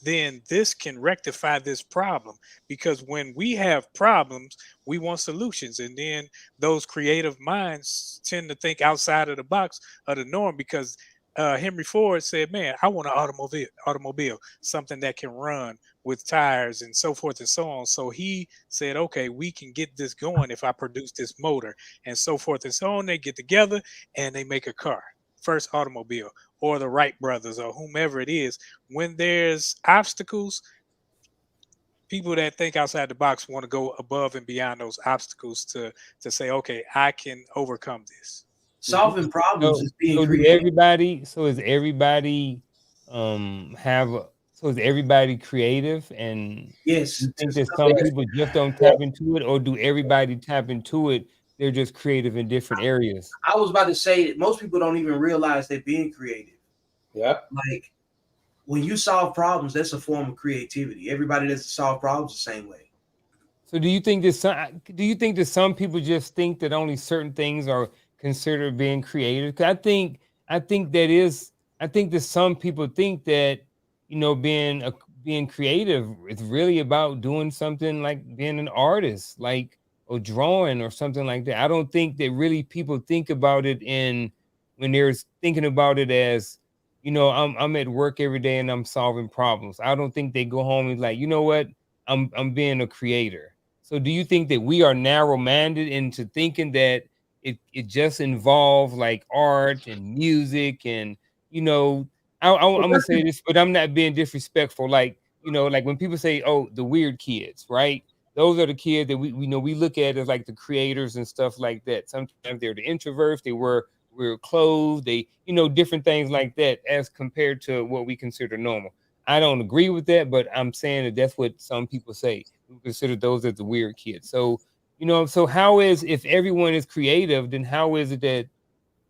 then this can rectify this problem. Because when we have problems, we want solutions. And then those creative minds tend to think outside of the box of the norm because Henry Ford said, man, I want an automobile, something that can run with tires and so forth and so on. So he said, okay, we can get this going if I produce this motor and so forth and so on. They get together and they make a car, first automobile, or the Wright brothers or whomever it is. When there's obstacles, people that think outside the box want to go above and beyond those obstacles to say, okay, I can overcome this. Mhm. Solving problems So is being so do creative. everybody? So is everybody have? So is everybody creative? And Yes, you to think that some some Yes. people just don't tap into it, or do everybody tap into it? They're just creative in different areas. I was about to say that most people don't even realize they're being creative. Yep. Like when you solve problems, that's a form of creativity. Everybody doesn't solve problems the same way. So do you think that some people just think that only certain things are considered being creative? 'Cause I think that some people think that being creative is really about doing something like being an artist, like or drawing or something like that. I don't think that really people think about it in when they're thinking about it as you know, I'm at work every day and I'm solving problems. I don't think they go home and like, you know what, I'm being a creator. So do you think that we are narrow-minded into thinking that it just involves like art and music and, you know, I'm gonna say this, but I'm not being disrespectful. Like, you know, like when people say, oh, the weird kids, right? Those are the kids that we know we look at as like the creators and stuff like that. Sometimes they're the introverts, they wear weird clothes, they, you know, different things like that as compared to what we consider normal. I don't agree with that, but I'm saying that that's what some people say. We consider those as the weird kids. So, you know, so how is, if everyone is creative, then how is it that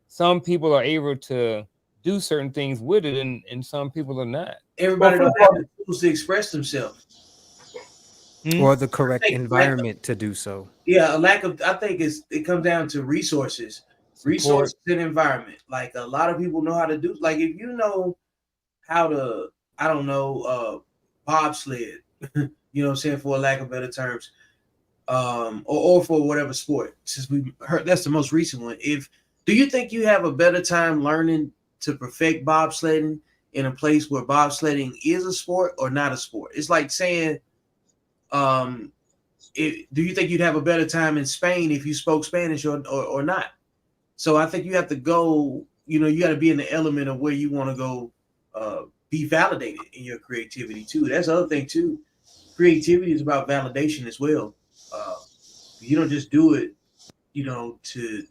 some people are able to do certain things with it and some people are not? Everybody don't have the tools to express themselves. Hmm? Or the I correct think lack of, environment to do so. yeah, a lack of. I think it comes down to resources, Support. and environment. Like a lot of people know how to do. Like if you know how to, I don't know, bobsled. You know what I'm saying, for lack of better terms, or for whatever sport. Since we heard that's the most recent one. If do you think you have a better time learning to perfect bobsledding in a place where bobsledding is a sport or not a sport? It's like saying, um, do you think you'd have a better time in Spain if you spoke Spanish or not? So I think you have to go. You know, you got to be in the element of where you want to go. Be validated in your creativity too. That's the other thing too. Creativity is about validation as well. Uh, you don't just do it, you know, to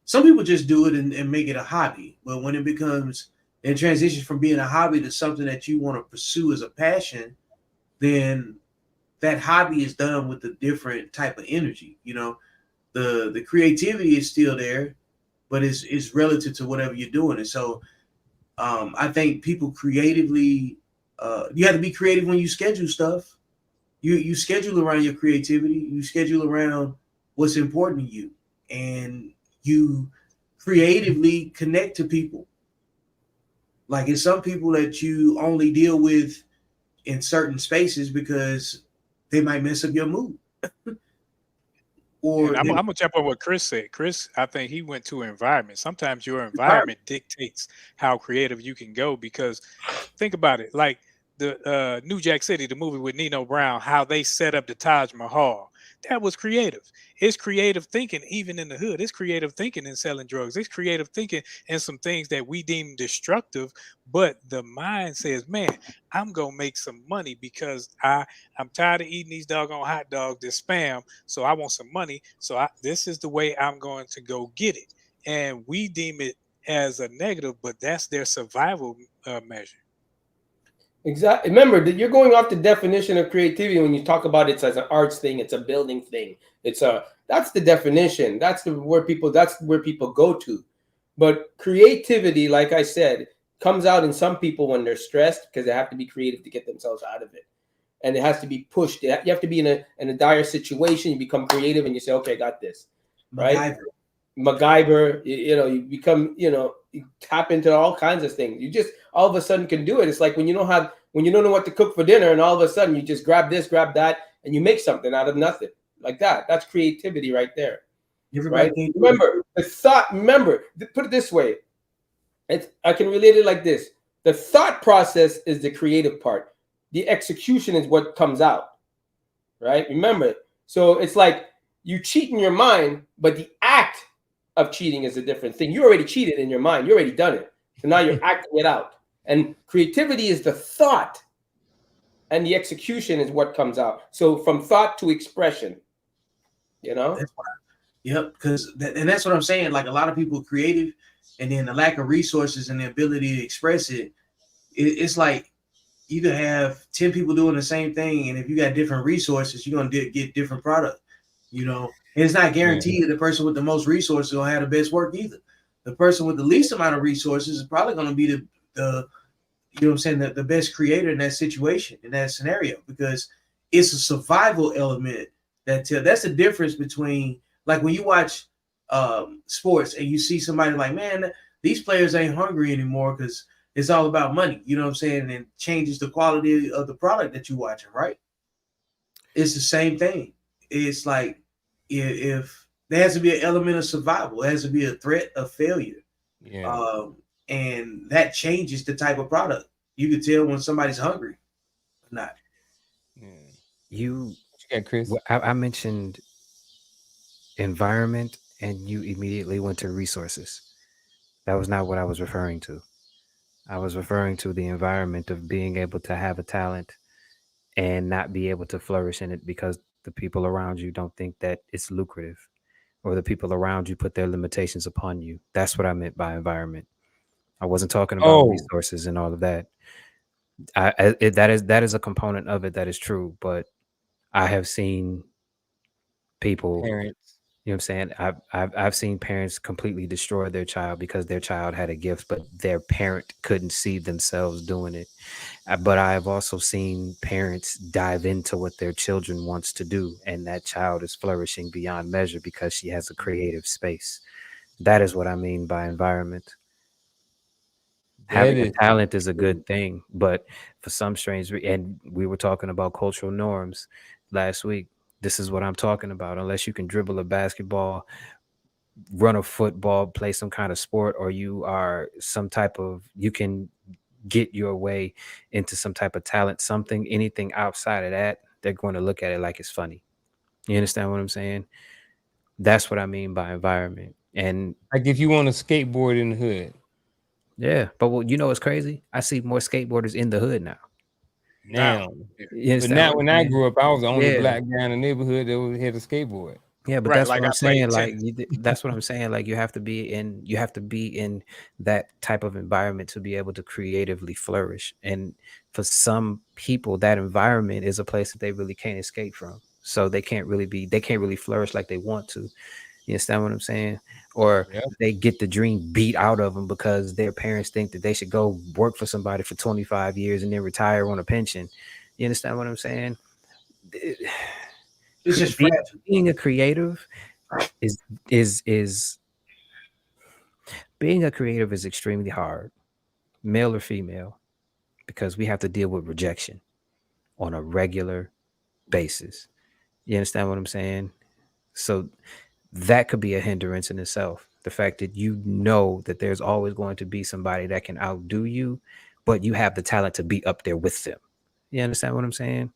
some people just do it and make it a hobby. But when it becomes and transitions from being a hobby to something that you want to pursue as a passion, then that hobby is done with a different type of energy. You know, the creativity is still there, but it's relative to whatever you're doing. And so I think people creatively, you have to be creative when you schedule stuff. You schedule around your creativity. You schedule around what's important to you, and you creatively connect to people. Like it's some people that you only deal with in certain spaces because they might mess up your mood, And or I'm they gonna jump on what Chris said. Chris, I think he went to environment. Sometimes your environment dictates how creative you can go. Because think about it, like the New Jack City, the movie with Nino Brown, how they set up the Taj Mahal. That was creative. It's creative thinking, even in the hood. It's creative thinking in selling drugs. It's creative thinking in some things that we deem destructive. But the mind says, "Man, I'm gonna make some money because I'm tired of eating these doggone hot dogs, this spam. So I want some money. So this is the way I'm going to go get it." And we deem it as a negative, but that's their survival measure. Exactly. Remember that you're going off the definition of creativity when you talk about it as an arts thing. It's a building thing. It's a that's the definition. That's where people go to. But creativity, like I said, comes out in some people when they're stressed because they have to be creative to get themselves out of it, and it has to be pushed. You have to be in a dire situation. You become creative and you say, "Okay, I got this." Right? MacGyver. MacGyver, you become, you tap into all kinds of things. You just all of a sudden can do it. It's like when you don't know what to cook for dinner, and all of a sudden you just grab this, grab that, and you make something out of nothing like that. That's creativity right there, Everybody right? can do it. Remember the thought. Remember, put it this way. I can relate it like this: the thought process is the creative part. The execution is what comes out, right? Remember, so it's like you cheat in your mind, but the act of cheating is a different thing. You already cheated in your mind. You already done it. So now you're acting it out. And creativity is the thought, and the execution is what comes out. So from thought to expression, you know? That's why. Yep, because and that's what I'm saying. Like a lot of people are creative, and then the lack of resources and the ability to express it's like you can have 10 people doing the same thing, and if you got different resources, you're gonna get different product. You know, and it's not Yeah. guaranteed that the person with the most resources will have the best work either. The person with the least amount of resources is probably going to be the you know what I'm saying, the best creator in that situation, in that scenario, because it's a survival element that's the difference between, like when you watch sports and you see somebody like, man, these players ain't hungry anymore because it's all about money, you know what I'm saying, and it changes the quality of the product that you're watching, right? It's the same thing. It's like if there has to be an element of survival, there has to be a threat of failure. Yeah. Um, and that changes the type of product. You could tell when somebody's hungry or not. Yeah. You, What you got, Chris? I mentioned environment, and you immediately went to resources. That was not what I was referring to. I was referring to the environment of being able to have a talent and not be able to flourish in it because the people around you don't think that it's lucrative, or the people around you put their limitations upon you. That's what I meant by environment. I wasn't talking about Oh, resources and all of that. That is a component of it that is true, but I have seen people, parents. you know what I'm saying? I've seen parents completely destroy their child because their child had a gift, but their parent couldn't see themselves doing it. But I have also seen parents dive into what their children wants to do, and that child is flourishing beyond measure because she has a creative space. That is what I mean by environment. That Having a is talent is a true. good thing, but for some strange and we were talking about cultural norms last week. This is what I'm talking about. Unless you can dribble a basketball, run a football, play some kind of sport, or you are some type of, you can get your way into some type of talent, something, anything outside of that, they're going to look at it like it's funny. You understand what I'm saying? That's what I mean by environment. And Like if you want to skateboard in the hood. yeah, but well, you know what's crazy? I see more skateboarders in the hood now. Now, Now, yeah. You but understand not what I'm when I saying? grew up, I was the only Yeah. black guy in the neighborhood that was had a skateboard. Yeah, but Right, that's like what I I'm played saying. Like tennis. that's what I'm saying. Like you have to be in that type of environment to be able to creatively flourish. And for some people, that environment is a place that they really can't escape from. So they can't really flourish like they want to. You understand what I'm saying? Or Yep. they get the dream beat out of them because their parents think that they should go work for somebody for 25 years and then retire on a pension. You understand what I'm saying? It's just Being, fragile. being a creative is is being a creative is extremely hard, male or female, because we have to deal with rejection on a regular basis. You understand what I'm saying? So that could be a hindrance in itself. The fact that you know that there's always going to be somebody that can outdo you, but you have the talent to be up there with them. You understand what I'm saying?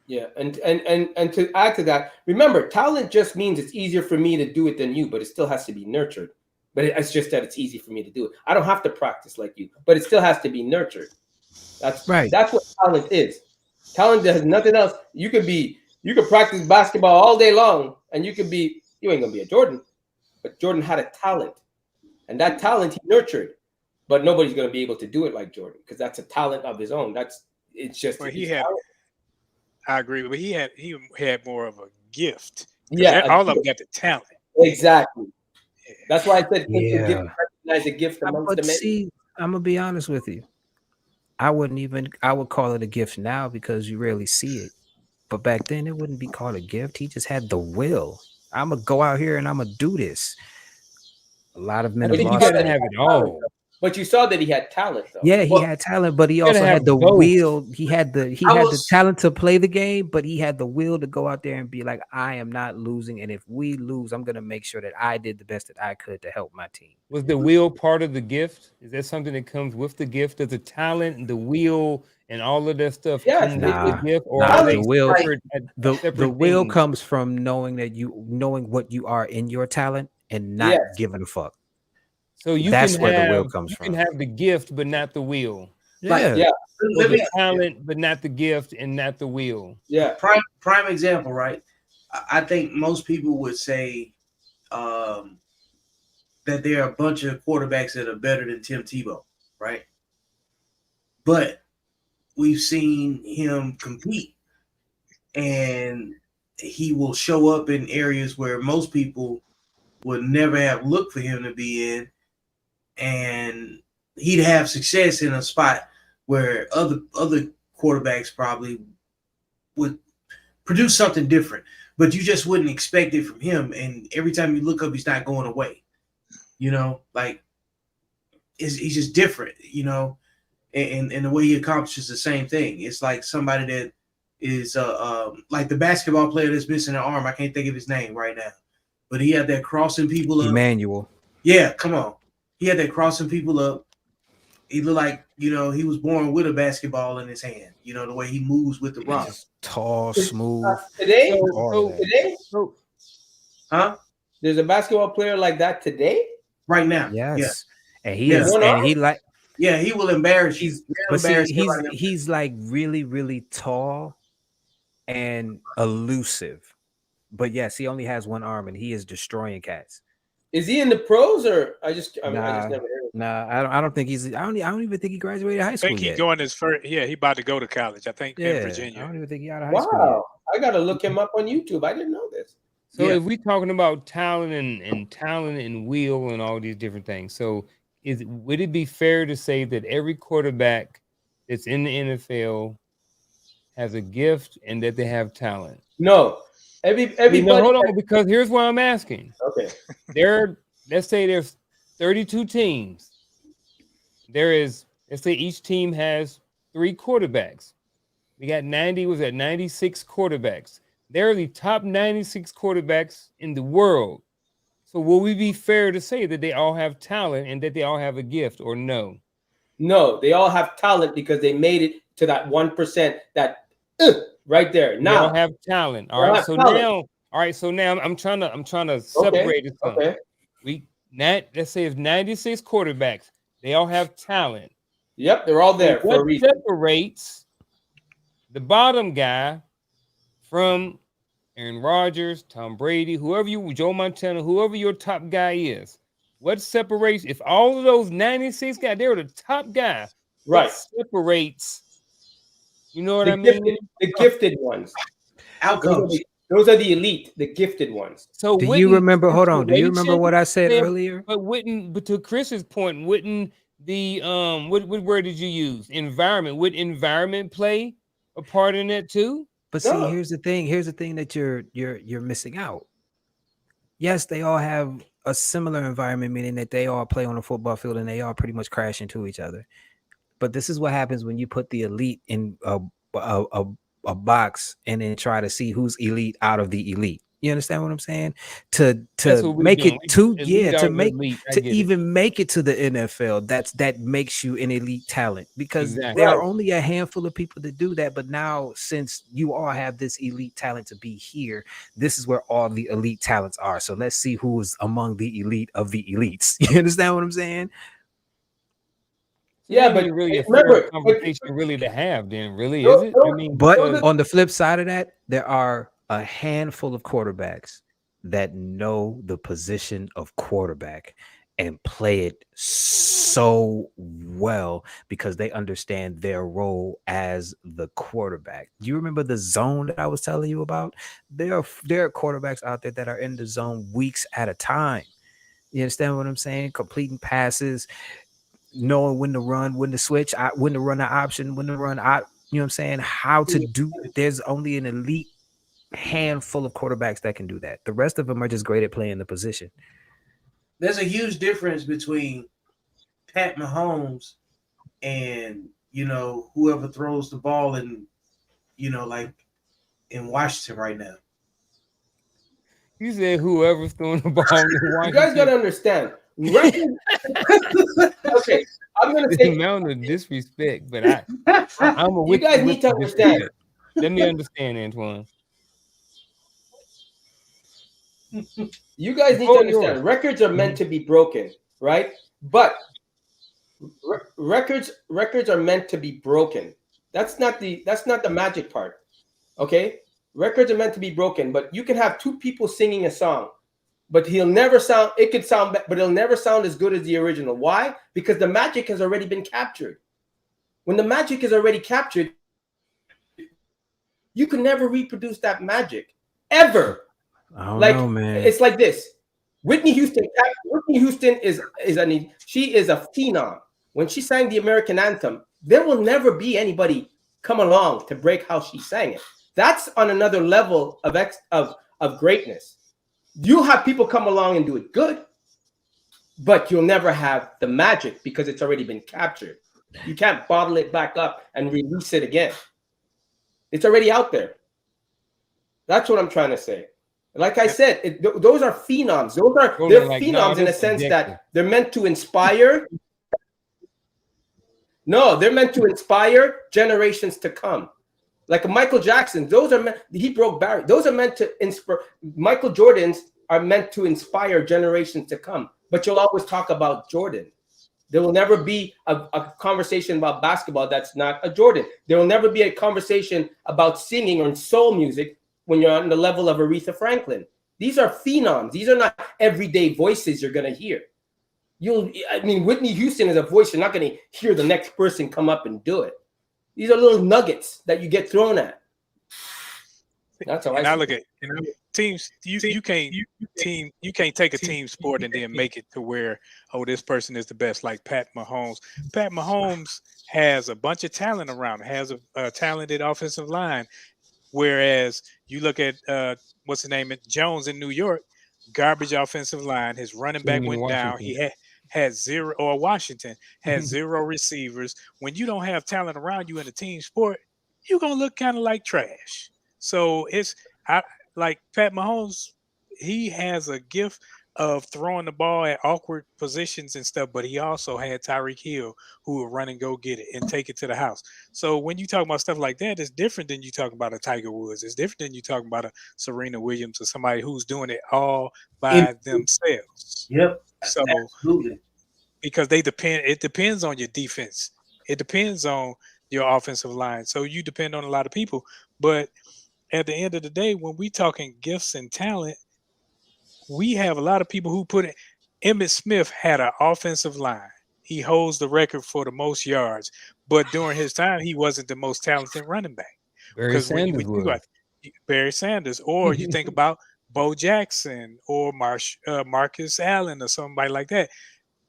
Yeah, and to add to that, remember, talent just means it's easier for me to do it than you, but it still has to be nurtured. But it's just that it's easy for me to do it. I don't have to practice like you, but it still has to be nurtured. Right. That's what talent is. Talent has nothing else. You could practice basketball all day long, and you ain't gonna be a Jordan, but Jordan had a talent, and that talent he nurtured. But nobody's gonna be able to do it like Jordan because that's a talent of his own. It's just Well, his he had. talent. I agree, but he had more of a gift because Yeah, all of them got the talent. exactly. Yeah. That's why I said the gift Yeah. recognize a gift amongst the But many. see, I'm gonna be honest with you. I would call it a gift now because you rarely see it. But back then, it wouldn't be called a gift. He just had the will. I'm gonna go out here and I'm gonna do this. A lot of I men But have think you you saw lost got to that that. he have had it talent, all. though. But you saw that he had talent, though. Yeah, he Well, had talent, but he You got to also have had the both. will. He I had the was talent to play the game, but he had the will to go out there and be like, I am not losing. And if we lose, I'm gonna make sure that I did the best that I could to help my team. Was the will part of the gift? Is that something that comes with the gift? Does the talent and the will and all of that stuff Yes, come with the Nah, gift, or are nah. talent The they is will like the separate will things? comes from knowing what you are in your talent and not yes, giving a fuck. So That's where the will comes you can from. have the gift but not the will, like Yeah. yeah, or let the me talent but not the gift and not the will. yeah. prime example, right? I think most people would say um, that there are a bunch of quarterbacks that are better than Tim Tebow, right? But we've seen him compete, and he will show up in areas where most people would never have looked for him to be in, and he'd have success in a spot where other quarterbacks probably would produce something different, but you just wouldn't expect it from him. And every time you look up, he's not going away. Like he's just different. And the way he accomplishes the same thing. It's like somebody that is like the basketball player that's missing an arm. I can't think of his name right now, but he had that crossing people up. Emmanuel. Yeah, come on. He had that crossing people up. He looked like, you know, he was born with a basketball in his hand. You know, the way he moves with the rock. Just tall, smooth, Today, all of that. today, Huh? there's a basketball player like that today. Right now. Yes. And he Yeah. is, One and arm? he like, Yeah, he will embarrass you. he's, He'll but see, embarrass everybody else. he's like really, really tall and elusive. But yes, he only has one arm and he is destroying cats. Is he in the pros or I just Nah, never heard of him. I don't think he's. I don't even think he graduated high I school think he's yet. going his first. Yeah, he about to go to college. I think in Yeah, I Virginia. don't even think he out of high school yet. Wow, I gotta look him up on YouTube. I didn't know this. So Yeah. if we're talking about talent and talent and will and all these different things, so would it be fair to say that every quarterback that's in the NFL has a gift and that they have talent? No, everybody. No, hold on, because here's why I'm asking. Okay. Let's say there's 32 teams. Let's say each team has 3 quarterbacks. We got 96 quarterbacks. They're the top 96 quarterbacks in the world. So will we be fair to say that they all have talent and that they all have a gift, or no? No, they all have talent because they made it to that 1%. That right there. They all Now, have talent. All they all right. have So talent. now I'm trying to separate it. Okay. Let's say it's 96 quarterbacks. They all have talent. Yep, they're all there for a What reason. separates the bottom guy from Aaron Rodgers, Tom Brady, Joe Montana, whoever your top guy is? What separates, if all of those 96 guys, they're the top guy, Right. what separates, you know what The I mean? the gifted ones. Outcomes. Those are the elite, the gifted ones. So Do you remember? Hold on. Do you remember separation what I said say- earlier? But to Chris's point, wouldn't the what word did you use? Environment. Would environment play a part in it too? But see, No. here's the thing. Here's the thing that you're missing out. Yes, they all have a similar environment, meaning that they all play on a football field and they all pretty much crash into each other. But this is what happens when you put the elite in a box and then try to see who's elite out of the elite. You understand what I'm saying? That's To what we're make it doing. to Elite out to of make elite. I to get it. even make it to the NFL, that makes you an elite talent, because Exactly. there are Right. only a handful of people that do that. But now, since you all have this elite talent to be here, this is where all the elite talents are. So let's see who is among the elite of the elites. You understand what I'm saying? So Yeah, that but ain't really a remember, fair conversation really to have then, really, Those- is it? I mean, But because on the flip side of that, there are a handful of quarterbacks that know the position of quarterback and play it so well because they understand their role as the quarterback. Do you remember the zone that I was telling you about? There are quarterbacks out there that are in the zone weeks at a time. You understand what I'm saying? Completing passes, knowing when to run, when to switch, when to run an option, when to run out. You know what I'm saying? How to do. There's only an elite handful of quarterbacks that can do that. The rest of them are just great at playing the position. There's a huge difference between Pat Mahomes and, you know, whoever throws the ball in, you know, like in Washington right now. you said whoever's throwing the ball in you guys got to understand. Okay, I'm gonna the say amount of disrespect, but I'm a you guys need to understand. Let me understand, Antoine. You guys need to understand. Records are meant to be broken, right? But records are meant to be broken. That's not the magic part. Okay? Records are meant to be broken, but you can have 2 people singing a song, but it could sound, but it'll never sound as good as the original. Why? Because the magic has already been captured. When the magic is already captured, you can never reproduce that magic ever. I don't Like, know, man. it's like this. Whitney Houston she is a phenom. When she sang the American anthem, there will never be anybody come along to break how she sang it. That's on another level of greatness. You'll have people come along and do it good, but you'll never have the magic because it's already been captured. You can't bottle it back up and release it again. It's already out there. That's what I'm trying to say. Like I said, those are phenoms. Those They're are like, nah, phenoms in a that's sense subjective. that they're meant to inspire. No, they're meant to inspire generations to come. Like Michael Jackson, he broke barriers. Those are meant to inspire. Michael Jordans are meant to inspire generations to come. But you'll always talk about Jordan. There will never be a conversation about basketball that's not a Jordan. There will never be a conversation about singing or soul music when you're on the level of Aretha Franklin. These are phenoms. These are not everyday voices you're going to hear. Whitney Houston is a voice you're not going to hear the next person come up and do it. These are little nuggets that you get thrown at. That's how I look at teams. You can't take a team sport and then make it to where, oh, this person is the best. Like Pat Mahomes. Pat Mahomes has a bunch of talent around. Has a talented offensive line. Whereas you look at what's his name, Jones in New York, garbage offensive line. His running back went down. He had zero, or Washington had zero receivers. When you don't have talent around you in a team sport, you're gonna look kind of like trash. So like Pat Mahomes, he has a gift of throwing the ball at awkward positions and stuff, but he also had Tyreek Hill who would run and go get it and take it to the house. So when you talk about stuff like that, it's different than you talk about a Tiger Woods. It's different than you talking about a Serena Williams or somebody who's doing it all by themselves. Yep. So absolutely. Because it depends on your defense. It depends on your offensive line. So you depend on a lot of people. But at the end of the day, when we talking gifts and talent, we have a lot of people who put it. Emmitt Smith had an offensive line. He holds the record for the most yards, but during his time, he wasn't the most talented running back. Because when you think about Barry Sanders, or you think about Bo Jackson or Marcus Allen or somebody like that,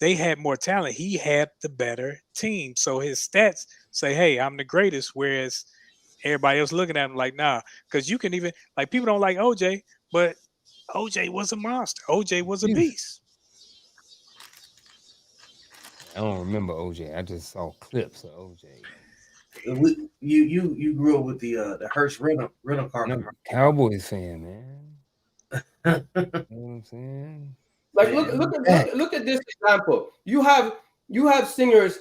they had more talent. He had the better team. So his stats say, hey, I'm the greatest. Whereas everybody else looking at him like, nah, because you can even, like, people don't like OJ, but OJ was a monster. OJ was a beast. I don't remember OJ. I just saw clips of OJ. You grew up with the Hertz rental car. I'm a Cowboys fan, man. You know what I'm saying? Like look at this example. You have singers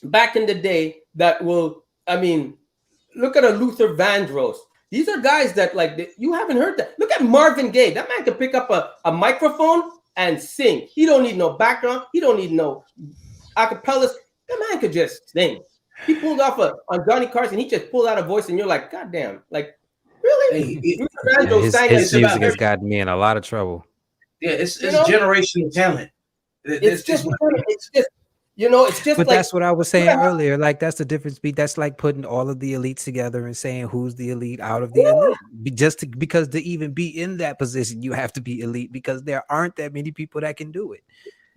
back in the day that will, look at a Luther Vandross. These are guys that you haven't heard that. Look at Marvin Gaye. That man can pick up a microphone and sing. He don't need no background. He don't need no acapellas. That man could just sing. He pulled off on Johnny Carson. He just pulled out a voice, and you're like, God damn, like really? His music has gotten me in a lot of trouble. Yeah, it's generational talent. It's just but like, that's what I was saying earlier. Like, that's the difference. That's like putting all of the elites together and saying who's the elite out of the elite. Because to even be in that position, you have to be elite, because there aren't that many people that can do it.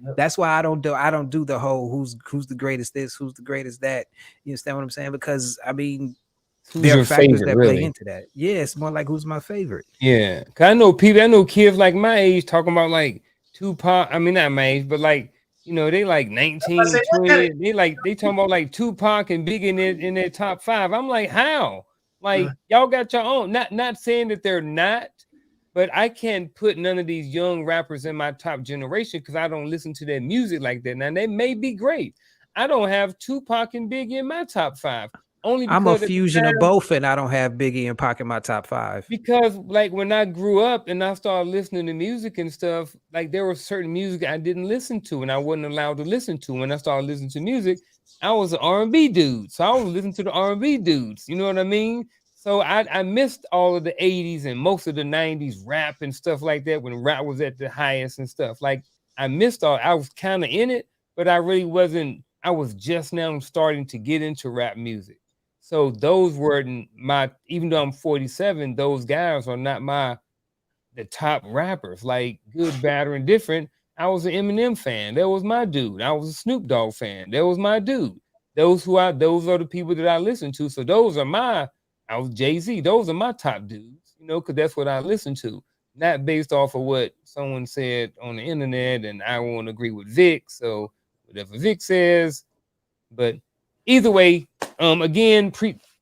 Yep. That's why I don't do the whole who's the greatest this, who's the greatest that. You understand what I'm saying? Because there are factors that play into that. Yeah, it's more like who's my favorite. Yeah, cause I know kids like my age talking about like Tupac. I mean, not my age, but like, they like 19, 20. They talking about like Tupac and Biggie in their top 5. I'm like, how? Like, y'all got your own. Not saying that they're not, but I can't put none of these young rappers in my top generation because I don't listen to their music like that. Now, they may be great. I don't have Tupac and Biggie in my top 5. Only because I'm a fusion of both, and I don't have Biggie and Pac in my top 5. Because like when I grew up and I started listening to music and stuff, like there was certain music I didn't listen to and I wasn't allowed to listen to. When I started listening to music, I was an R&B dude. So I was listening to the R&B dudes. You know what I mean? So I missed all of the 80s and most of the 90s rap and stuff like that when rap was at the highest and stuff. Like I missed all. I was kind of in it, but I really wasn't. I was just now starting to get into rap music. So those weren't even though I'm 47, those guys are not the top rappers. Like Good, Bad, or Indifferent, I was an Eminem fan. That was my dude. I was a Snoop Dogg fan. That was my dude. Those are the people that I listen to. So I was Jay-Z. Those are my top dudes, because that's what I listen to. Not based off of what someone said on the internet, and I won't agree with Vic. So whatever Vic says, but either way, again,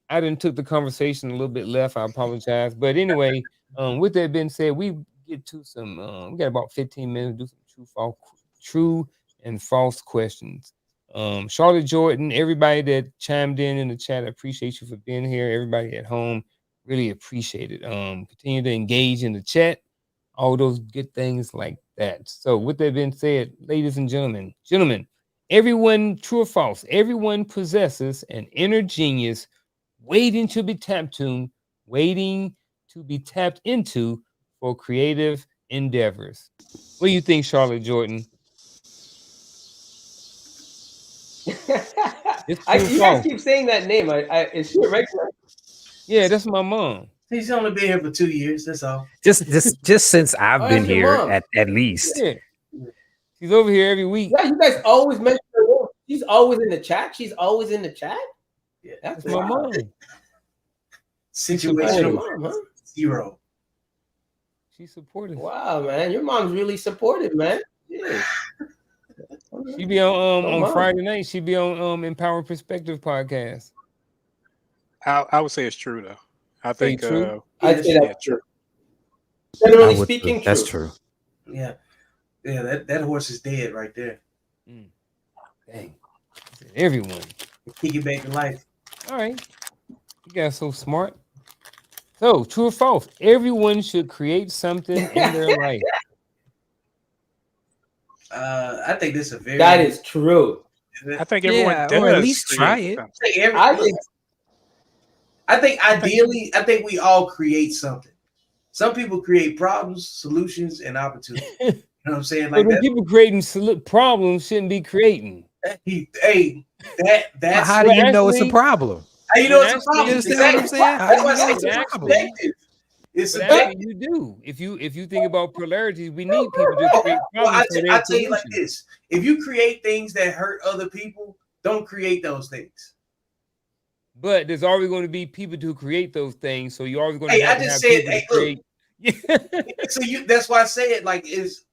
I didn't took the conversation a little bit left. I apologize. But anyway, With that being said, we get to some. We got about 15 minutes to do some true and false questions. Charlotte Jordan, everybody that chimed in the chat, I appreciate you for being here. Everybody at home, really appreciate it. Continue to engage in the chat, all those good things like that. So, with that being said, ladies and gentlemen, everyone, true or false, everyone possesses an inner genius waiting to be waiting to be tapped into for creative endeavors. What do you think, Charlotte Jordan? It's true or You guys false? keep saying that name. Is she a regular? Yeah, that's my mom. He's only been here for 2 years. That's all. Just since I've Oh, been that's your here mom. at least. Yeah, she's over here every week. Yeah, you guys always mention her name. She's always in the chat. She's always in the chat. Yeah, That's That's my wild. mom. situation That's your supportive. mom, huh? 0. She's supportive. Wow, man, your mom's really supportive, man. Yeah. She be on Go on mom. Friday night. She be on Empower Perspective podcast. I would say it's true though. I Say think true? I'd say yeah, that's true. true. Generally I would speaking, too. That's true. true. Yeah. That horse is dead right there. Dang, everyone. Kick it back to life. All right, you guys so smart. So, true or false? Everyone should create something in their life. I think this is a very. That is true. I think everyone Yeah, does or at least create try it. something. I think ideally, I think we all create something. Some people create problems, solutions, and opportunities. You know what I'm saying? But Like when that. people creating problems shouldn't be creating. Hey, that's How do you know it's a actually- problem? how you know it's a actually, problem. You understand what I'm Exactly. saying? How That's do why I you know say it's a it's problem? subjective. It's But subjective. actually, you do. If you think about polarities, we need people to create Well, problems for their I tell you like solution. this: if you create things that hurt other people, don't create those things. But there's always going to be people to create those things, so you're always going to Hey, have I to just have said, people hey, to create. So that's why I say it like is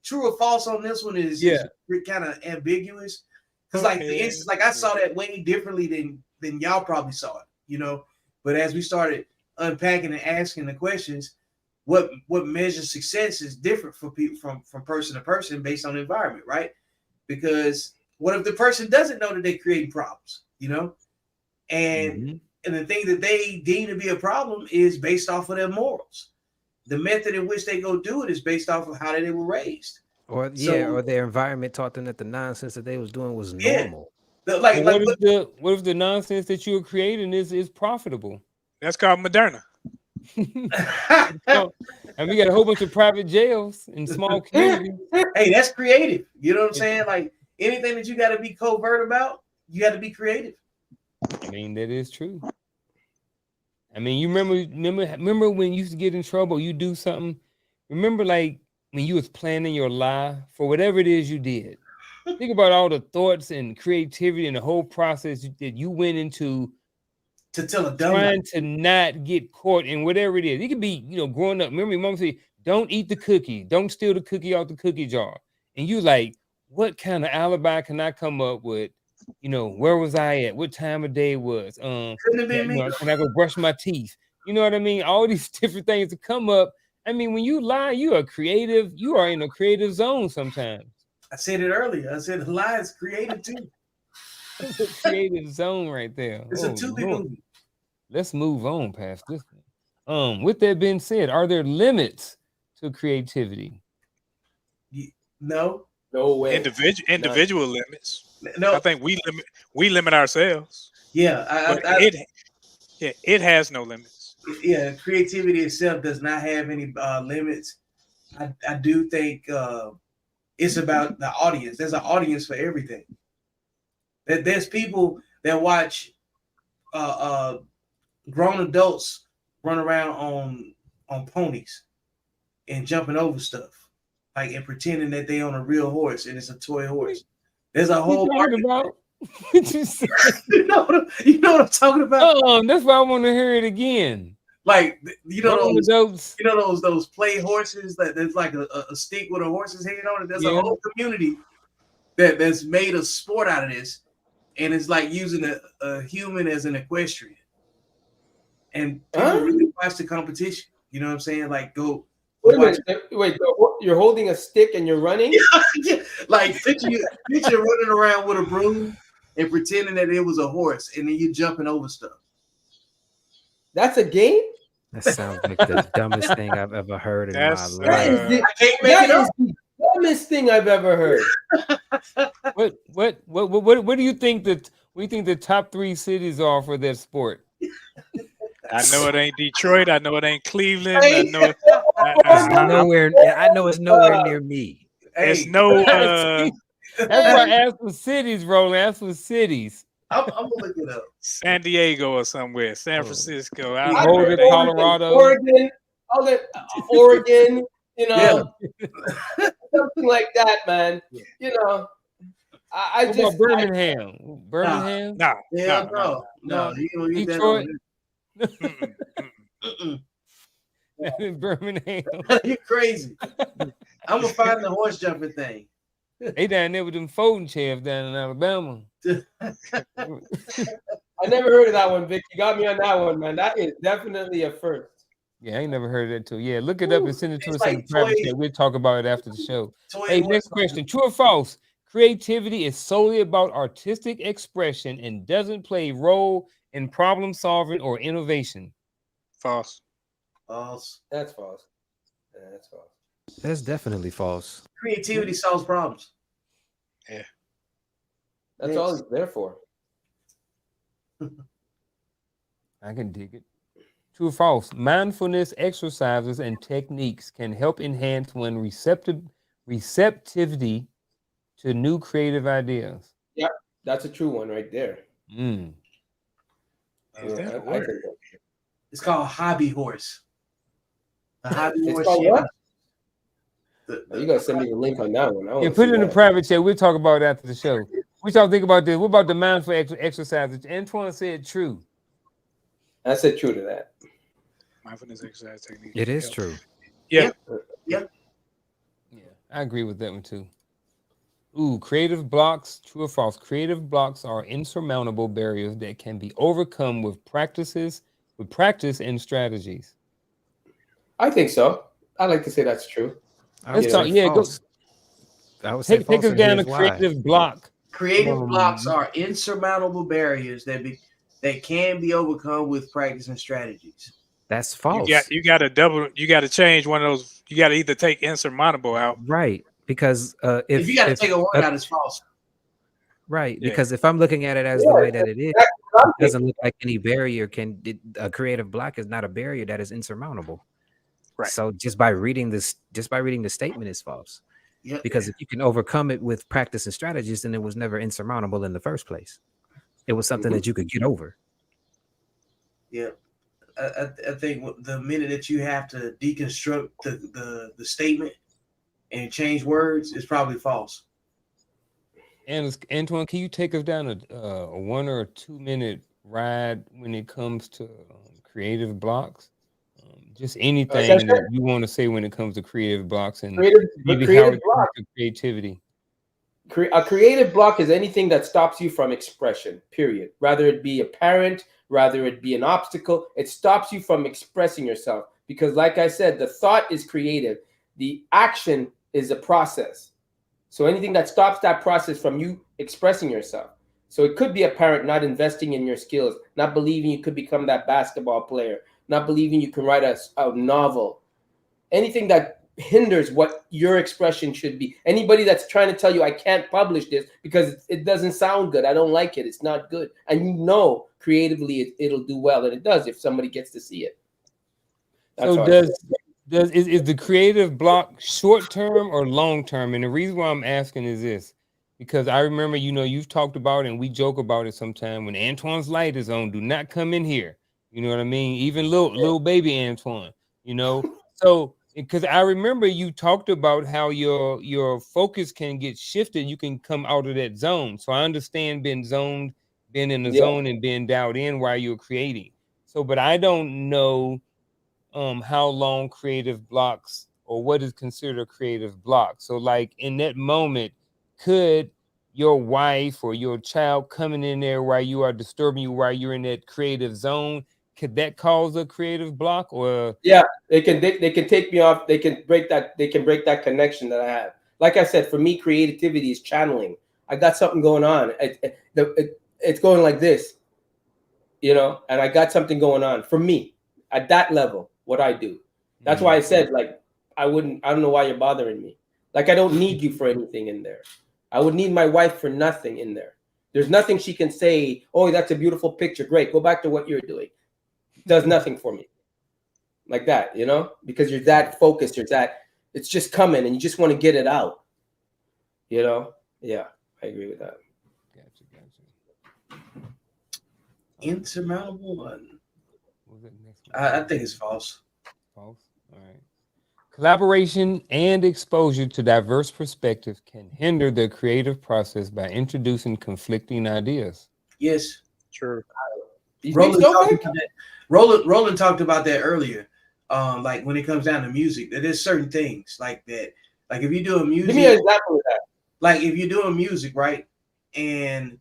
true or false on this one is kind of ambiguous. Because like for instance, like I saw that way differently than y'all probably saw it, you know. But as we started unpacking and asking the questions, what measures success is different for people from person to person based on the environment, right? Because what if the person doesn't know that they're creating problems, you know? And the thing that they deem to be a problem is based off of their morals. The method in which they go do it is based off of how they were raised. Or or their environment taught them that the nonsense that they was doing was normal. What if the nonsense that you're creating is profitable? That's called Moderna. And we got a whole bunch of private jails in small communities. Hey, that's creative. You know what I'm saying? Like anything that you got to be covert about, you got to be creative. I mean, that is true. I mean, you remember when you used to get in trouble, you do something. Remember, like when you was planning your lie for whatever it is you did. Think about all the thoughts and creativity and the whole process that you went into to tell a dumb trying to not get caught in whatever it is. It could be, growing up. Remember, your mom said, "Don't eat the cookie. Don't steal the cookie out the cookie jar." And you like, what kind of alibi can I come up with? Where was I at? What time of day it was? Couldn't have been me. Can I go brush my teeth? You know what I mean? All these different things to come up. I mean, when you lie, you are creative. You are in a creative zone sometimes. I said it earlier. I said the lie is creative too. It's a creative zone right there. It's a 2D movie. Let's move on past this one. With that being said, are there limits to creativity? No. No way. Individual limits. No. I think we limit ourselves. Yeah. It has no limits. Yeah, creativity itself does not have any limits. I do think it's about the audience. There's an audience for everything. There's people that watch grown adults run around on ponies and jumping over stuff, like and pretending that they on a real horse and it's a toy horse. There's a whole market. About? you know what I'm talking about? That's why I want to hear it again. Like those play horses that there's like a stick with a horse's head on it. There's a whole community that's made a sport out of this, and it's like using a human as an equestrian. And people really watch the competition. You know what I'm saying? Like go Wait a watch. minute. Wait, you're holding a stick and you're running? Like picture running around with a broom and pretending that it was a horse, and then you jumping over stuff. That's a game? That sounds like the dumbest thing I've ever heard in my That's That is life. the, I can't make that it is up. the dumbest thing I've ever heard. What do you think that? What do you think the top 3 cities are for that sport? I know it ain't Detroit. I know it ain't Cleveland. I Hey, know It's I, nowhere. I know it's nowhere near me. it's hey, no. See, that's why I asked for cities, Roland. Ask for cities. I'm gonna look it up. San Diego or somewhere, San Oh. Francisco. I I heard know Boulder, it ain't. Colorado. Oregon, all the Oregon, you know, Yeah. something like that, man. Yeah. You know, I What just about Birmingham? Birmingham? Nah, Hell nah, nah, no, you don't get that Detroit? on mm-mm, mm-mm. Birmingham. there. You're crazy. I'm gonna find the horse jumping thing. They down there with them folding chairs down in Alabama. I never heard of that one, Vic. You got me on that one, man. That is definitely a first. Yeah, I ain't never heard of that too. Yeah, look it up and send it to It's us in the like private toy- chat. We'll talk about it after the show. Toy Hey, horse next question. True or false? Creativity is solely about artistic expression and doesn't play a role in problem solving or innovation. False. False. That's false. Yeah, that's false. That's definitely false. Creativity solves problems. That's all it's there for. I can dig it. True or false? Mindfulness exercises and techniques can help enhance one's receptivity to new creative ideas. That's a true one right there. Mm. Is that a I word? think that- It's called hobby horse. The hobby It's horse. called yeah. what? The- You gotta send me the link on that one. I Yeah, wanna put see it in the that. private chat. We'll talk about it after the show. What y'all think about this? What about the mindful exercises? Antoine said true. I said true to that. Mindfulness exercise technique. It is true. Yeah. Yeah, I agree with that one too. Ooh, creative blocks. True or false? Creative blocks are insurmountable barriers that can be overcome with practice and strategies. I think so. I like to say that's true. I would Let's say talk. Yeah, go false. I would say take false. us and down a here's why. creative block. Creative blocks are insurmountable barriers that can be overcome with practice and strategies. That's false. You got to change one of those. You got to either take insurmountable out. Right. Because If you got to take a word out, it's false. right. Yeah. Because if I'm looking at it as the way that it is, it doesn't look like any barrier a creative block is not a barrier that is insurmountable. Right. So just by reading the statement is false. Yep. Because if you can overcome it with practice and strategies, then it was never insurmountable in the first place. It was something that you could get over. Yeah. I think the minute that you have to deconstruct the statement and change words is probably false. And Antoine, can you take us down a 1 or 2 minute ride when it comes to creative blocks? Just anything that you want to say when it comes to creative blocks and maybe how it comes to creativity. A creative block is anything that stops you from expression, period. Rather it be apparent, rather it be an obstacle, it stops you from expressing yourself. Because like I said, the thought is creative. The action is a process. So anything that stops that process from you expressing yourself. So it could be apparent, not investing in your skills, not believing you could become that basketball player, not believing you can write a novel. Anything that hinders what your expression should be. Anybody that's trying to tell you I can't publish this because it doesn't sound good, I don't like it, it's not good, and you know creatively it'll do well, and it does if somebody gets to see it. That's so is the creative block short term or long term? And the reason why I'm asking is this, because I remember, you've talked about it and we joke about it sometime, when Antoine's light is on, do not come in here. You know what I mean? Even little baby Antoine, so because I remember you talked about how your focus can get shifted. You can come out of that zone. So I understand being in the zone and being dialed in while you're creating. So, but I don't know how long creative blocks or what is considered a creative block. So like in that moment, could your wife or your child coming in there while you are disturbing you while you're in that creative zone, could that cause a creative block? Or Yeah, they can take me off. They can break that connection that I have. Like I said, for me, creativity is channeling. I got something going on. It's going like this, and I got something going on for me at that level. What I do. That's why I said, like, I don't know why you're bothering me. Like, I don't need you for anything in there. I would need my wife for nothing in there. There's nothing she can say. Oh, that's a beautiful picture. Great. Go back to what you're doing. Does nothing for me. Like that, because you're that focused. It's just coming and you just want to get it out. Yeah, I agree with that. Gotcha. Insurmountable one. What was it next one? I think it's false. False. All right. Collaboration and exposure to diverse perspectives can hinder the creative process by introducing conflicting ideas. Yes. True. Roland talked about that earlier. Like when it comes down to music, that there's certain things like that. Like if you're doing music, give me an example of that. Like if you're doing music, right, and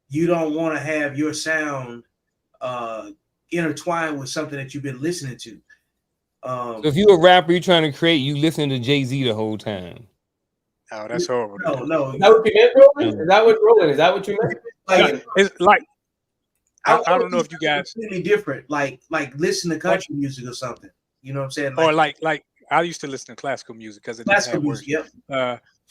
you don't want to have your sound intertwined with something that you've been listening to. So if you're a rapper, you're trying to create, you listen to Jay-Z the whole time. Oh, that's horrible. No. Is that what you meant, Roland? Is that what Roland? Is that what you meant? Like, it's like I don't know if you guys completely different. Like listen to country music or something. You know what I'm saying? Or like I used to listen to classical music because it didn't have words. Yep.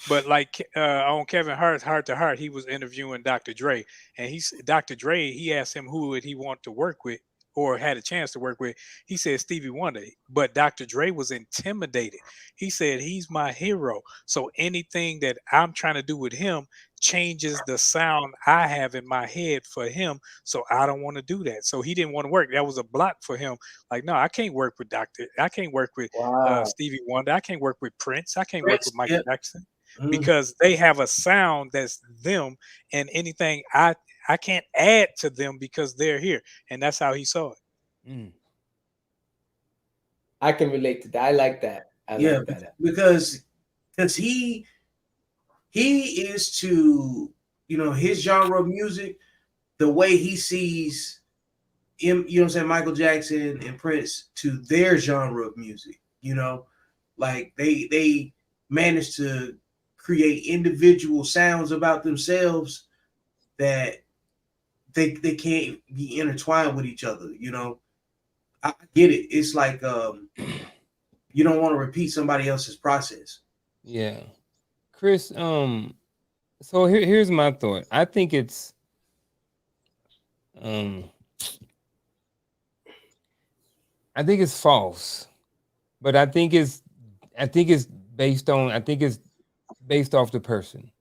But like on Kevin Hart's Heart to Heart, he was interviewing Dr. Dre, and Dr. Dre, he asked him who would he want to work with or had a chance to work with. He said Stevie Wonder, but Dr. Dre was intimidated. He said he's my hero, so anything that I'm trying to do with him changes the sound I have in my head for him, so I don't want to do that. So he didn't want to work. That was a block for him. Like, no, I can't work with I can't work with Stevie Wonder. I can't work with Prince. I can't work with Michael Jackson because they have a sound that's them, and anything I can't add to them because they're here, and that's how he saw it. I can relate to that. I like that. I like that because he is to his genre of music, the way he sees him, what I'm saying, Michael Jackson and Prince to their genre of music. Like they managed to create individual sounds about themselves that they can't be intertwined with each other. I get it. It's like you don't want to repeat somebody else's process. Yeah. Chris, so here's my thought. I think it's false, but I think it's based off the person,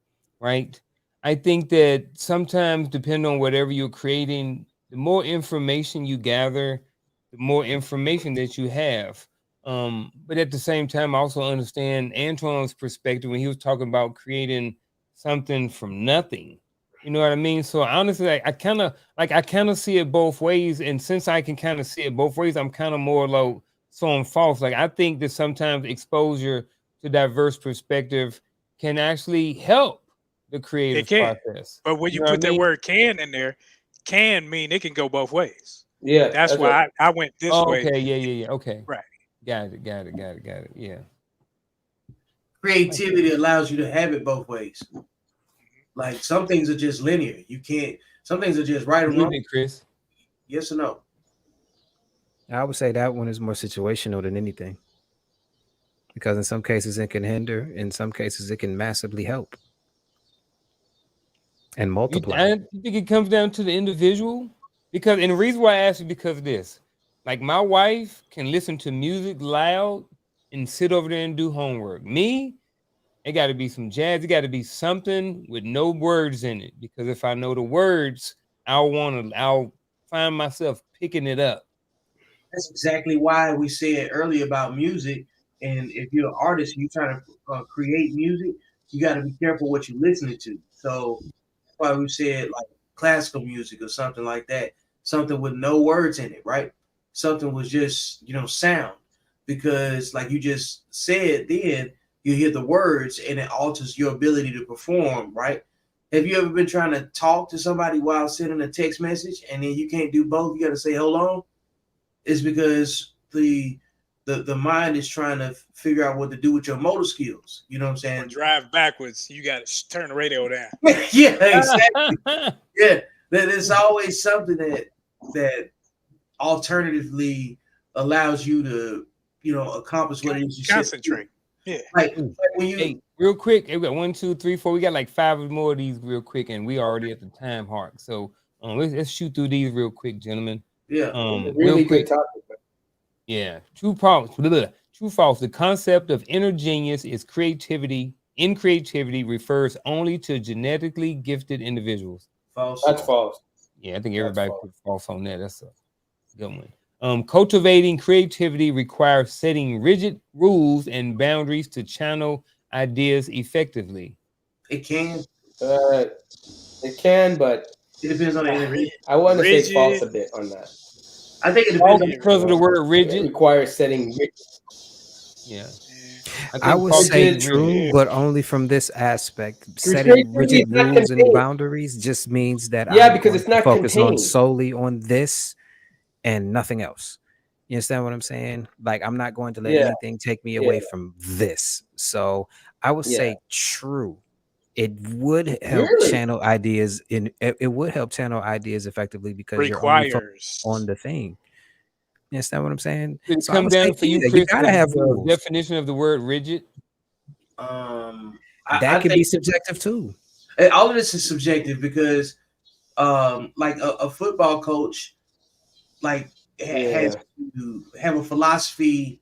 right? I think that sometimes, depending on whatever you're creating, the more information you gather, the more information that you have. But at the same time, I also understand Antoine's perspective when he was talking about creating something from nothing. You know what I mean? So honestly, I kind of see it both ways. And since I can kind of see it both ways, I'm kind of more like so I'm false. Like I think that sometimes exposure to diverse perspective can actually help the creative process. But when you put that word "can" in there, can mean it can go both ways. Yeah, that's why I went this way. Okay, yeah. Okay, right. Got it. Yeah. Creativity allows you to have it both ways. Like some things are just linear. You can't. Some things are just right or wrong. Chris? Yes or no? I would say that one is more situational than anything. Because in some cases it can hinder, in some cases it can massively help. And multiply. I think it comes down to the individual. And the reason why I asked you because of this. Like my wife can listen to music loud and sit over there and do homework. Me, it got to be some jazz. It got to be something with no words in it. Because if I know the words, I'll find myself picking it up. That's exactly why we said earlier about music. And if you're an artist and you're trying to create music, you got to be careful what you're listening to. So that's why we said like classical music or something like that, something with no words in it, right? Something was just, sound. Because like you just said, then you hear the words and it alters your ability to perform, right? Have you ever been trying to talk to somebody while sending a text message and then you can't do both? You got to say, hold on. is because the mind is trying to figure out what to do with your motor skills. You know what I'm Or saying? drive backwards, you got to turn the radio down. Yeah, exactly. Yeah, there's always something that alternatively allows you to, accomplish what it is you said. Concentrate. Yeah. Like when you, Hey, real quick, hey, we got 1, 2, 3, 4. We got like 5 more of these real quick, and we already at the time mark. So let's shoot through these real quick, gentlemen. yeah, Real Really quick. good topic. Yeah. True false. Blah, blah, blah. True false. The concept of inner genius is creativity. In creativity refers only to genetically gifted individuals. false. That's false. Yeah, I think That's everybody false. put false on that. That's a good one. Cultivating creativity requires setting rigid rules and boundaries to channel ideas effectively. It can. It can, but It depends on the individual. I want to say false Rigid. a bit on that. I think it False depends on. because of the word It rigid. requires setting. Yeah. Yeah. I think would false say is true, rigid. but only from this aspect. Setting Creativity is rigid not rules and contained. boundaries just means that Yeah, I'm because going it's to not focus on contained. solely on this and nothing else. You understand what I'm saying? Like I'm not going to let Yeah, anything take me yeah, away from this. So I would yeah. say true. It would help Really? channel ideas it would help channel ideas effectively because you're only focused on Requires. the thing. You understand what I'm saying? Did it So I come would say down for you, yeah, you Chris, gotta have the rules. definition of the word rigid? That I could be think subjective too. all of this is subjective because, like a football coach, like Yeah. has to have a philosophy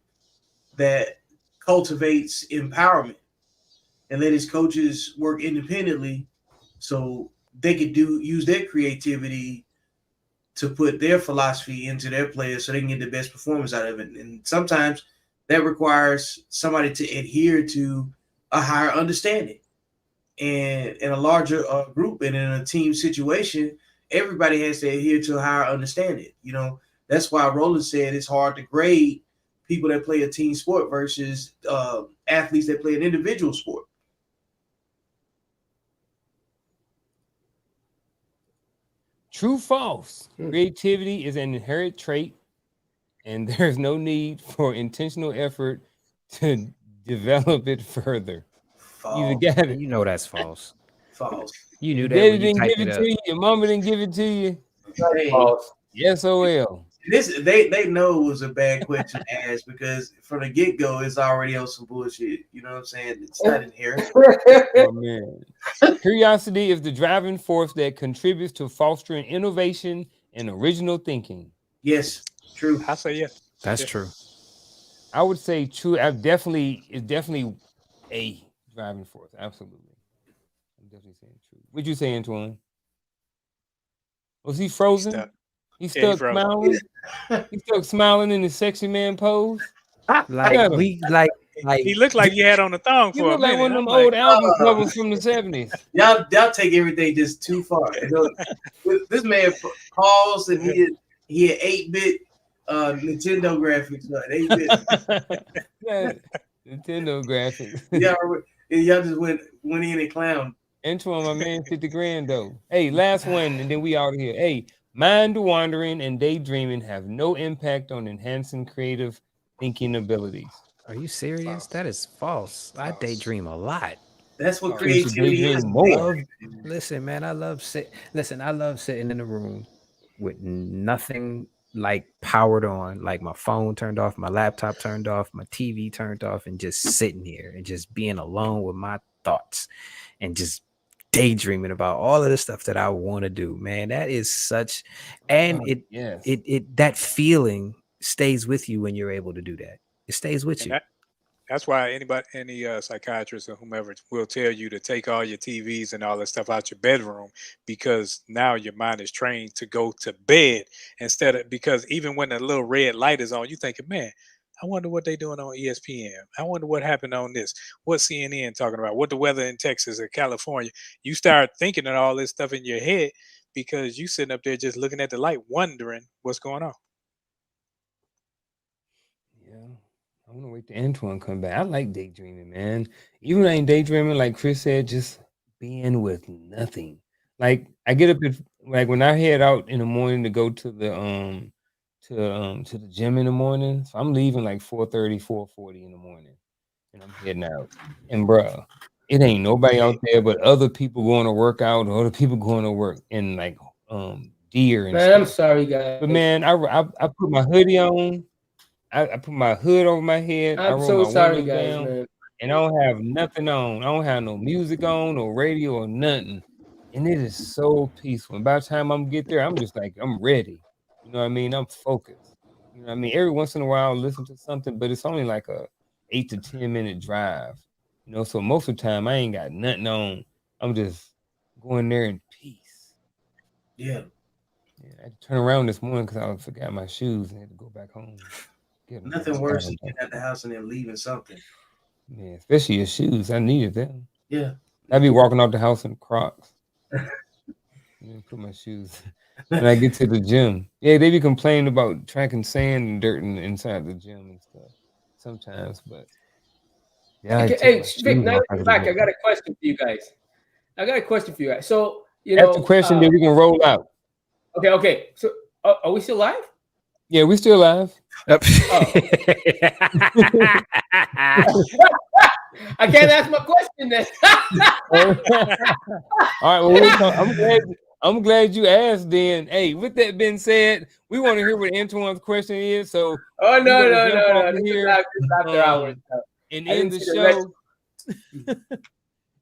that cultivates empowerment and let his coaches work independently so they could use their creativity to put their philosophy into their players so they can get the best performance out of it. And sometimes that requires somebody to adhere to a higher understanding. And in a larger group and in a team situation, everybody has to adhere to a higher understanding. That's why Roland said it's hard to grade people that play a team sport versus athletes that play an individual sport. True false. Creativity is an inherent trait, and there's no need for intentional effort to develop it further. You False. got And it. you know that's false. False. You Your knew that daddy when you didn't give typed it it to up. you. Your mama didn't give it to you. Hey, False. Yes, OL. they know it was a bad question to ask because from the get go it's already on some bullshit. You know what I'm saying? It's not inherent. Oh man. Curiosity is the driving force that contributes to fostering innovation and original thinking. Yes, true. I say yes. That's Yeah. true. I would say true. It's definitely a driving force. Absolutely. I'm definitely saying true. What'd you say, Antoine? Was he He frozen? stuck. He Yeah, he stuck frozen. smiling? He stuck smiling in his sexy man pose? Look Like at him. we like He looked like he had on the thong You for a look like minute. one of I'm them like, old album covers from the 70s. Y'all take everything just too far. This man paused and he had 8-bit Nintendo graphics. 8-bit. Yeah, Nintendo graphics. Y'all just went in and clown. Antoine, my man, 50 grand though. Hey, last one, and then we out of here. Hey, mind wandering and daydreaming have no impact on enhancing creative thinking abilities. are you serious? false. That is false. I False. daydream a lot. That's what False. So you should creativity daydream is. more. Listen, man, I love sitting in the room with nothing like powered on, like my phone turned off, my laptop turned off, my TV turned off, and just sitting here and just being alone with my thoughts and just daydreaming about all of the stuff that I want to do. Man, that is such and Oh, it yes. it that feeling stays with you when you're able to do that. It stays with And you. that's why any psychiatrist or whomever will tell you to take all your TVs and all that stuff out your bedroom because now your mind is trained to go to bed instead of because even when the little red light is on, you thinking, man, I wonder what they doing on ESPN. I wonder what happened on this. What CNN talking about? What the weather in Texas or California? You start thinking of all this stuff in your head because you sitting up there just looking at the light, wondering what's going on. Yeah. I want to wait till Antoine come back. I like daydreaming, man. Even when I ain't daydreaming, like Chris said, just being with nothing. Like I get up at like when I head out in the morning to go to the gym in the morning. So I'm leaving like 4:30, 4:40 in the morning, and I'm heading out. And bruh, it ain't nobody out there but other people going to work out or other people going to work and like deer and Man, I'm stuff. sorry, guys. But man, I put my hoodie on. I put my hood over my head. I I'm roll so my sorry, windows guys, down, man. and I don't have nothing on. I don't have no music on, no radio or nothing. And it is so peaceful. And by the time I'm get there, I'm just like I'm ready. You know what I mean? I'm focused. You know what I mean? Every once in a while, I'll listen to something, but it's only like a 8 to 10 minute drive. You know, so most of the time I ain't got nothing on. I'm just going there in peace. Yeah. Yeah, I had to turn around this morning because I forgot my shoes and had to go back home. Get them. Nothing worse than getting at the house and then leaving something. Yeah, especially your shoes. I needed them. Yeah. I'd be walking out the house in Crocs. And then put my shoes when I get to the gym. Yeah, they be complaining about tracking sand and dirt inside the gym and stuff sometimes, but yeah, I Okay, take hey, my Vic, shoes now off that you're after the back, I got gym. a question for you guys. So, Ask the question, then we can roll out. okay. So, are we still live? Yeah, we still live. Oh, I can't ask my question then. All right, well, I'm glad you asked then. Hey, with that being said, we want to hear what Antoine's question is. So Oh, we're no. gonna jump off of This is here after hours. and I end didn't the see the red. show.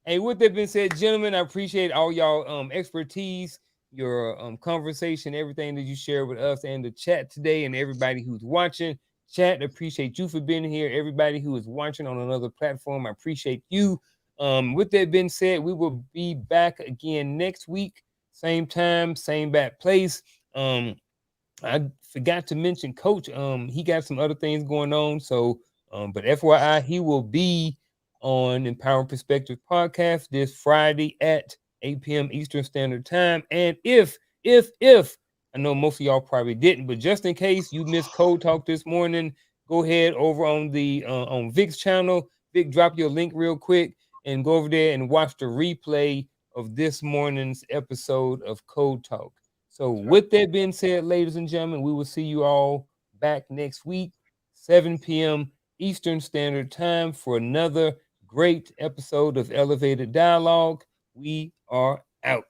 Hey, with that being said, gentlemen, I appreciate all y'all expertise, your conversation, everything that you shared with us and the chat today, and everybody who's watching. Chat, appreciate you for being here. Everybody who is watching on another platform, I appreciate you. With that being said, we will be back again next week, same time, same bad place. I forgot to mention Coach. He got some other things going on. So, but FYI, he will be on Empowering Perspective podcast this Friday at 8 p.m. Eastern Standard Time. And if I know most of y'all probably didn't, but just in case you missed Code Talk this morning, go ahead over on the on Vic's channel. Vic, drop your link real quick and go over there and watch the replay of this morning's episode of Code Talk. So with that being said, ladies and gentlemen, we will see you all back next week, 7 p.m. Eastern Standard Time for another great episode of Elevated Dialogue. We are out.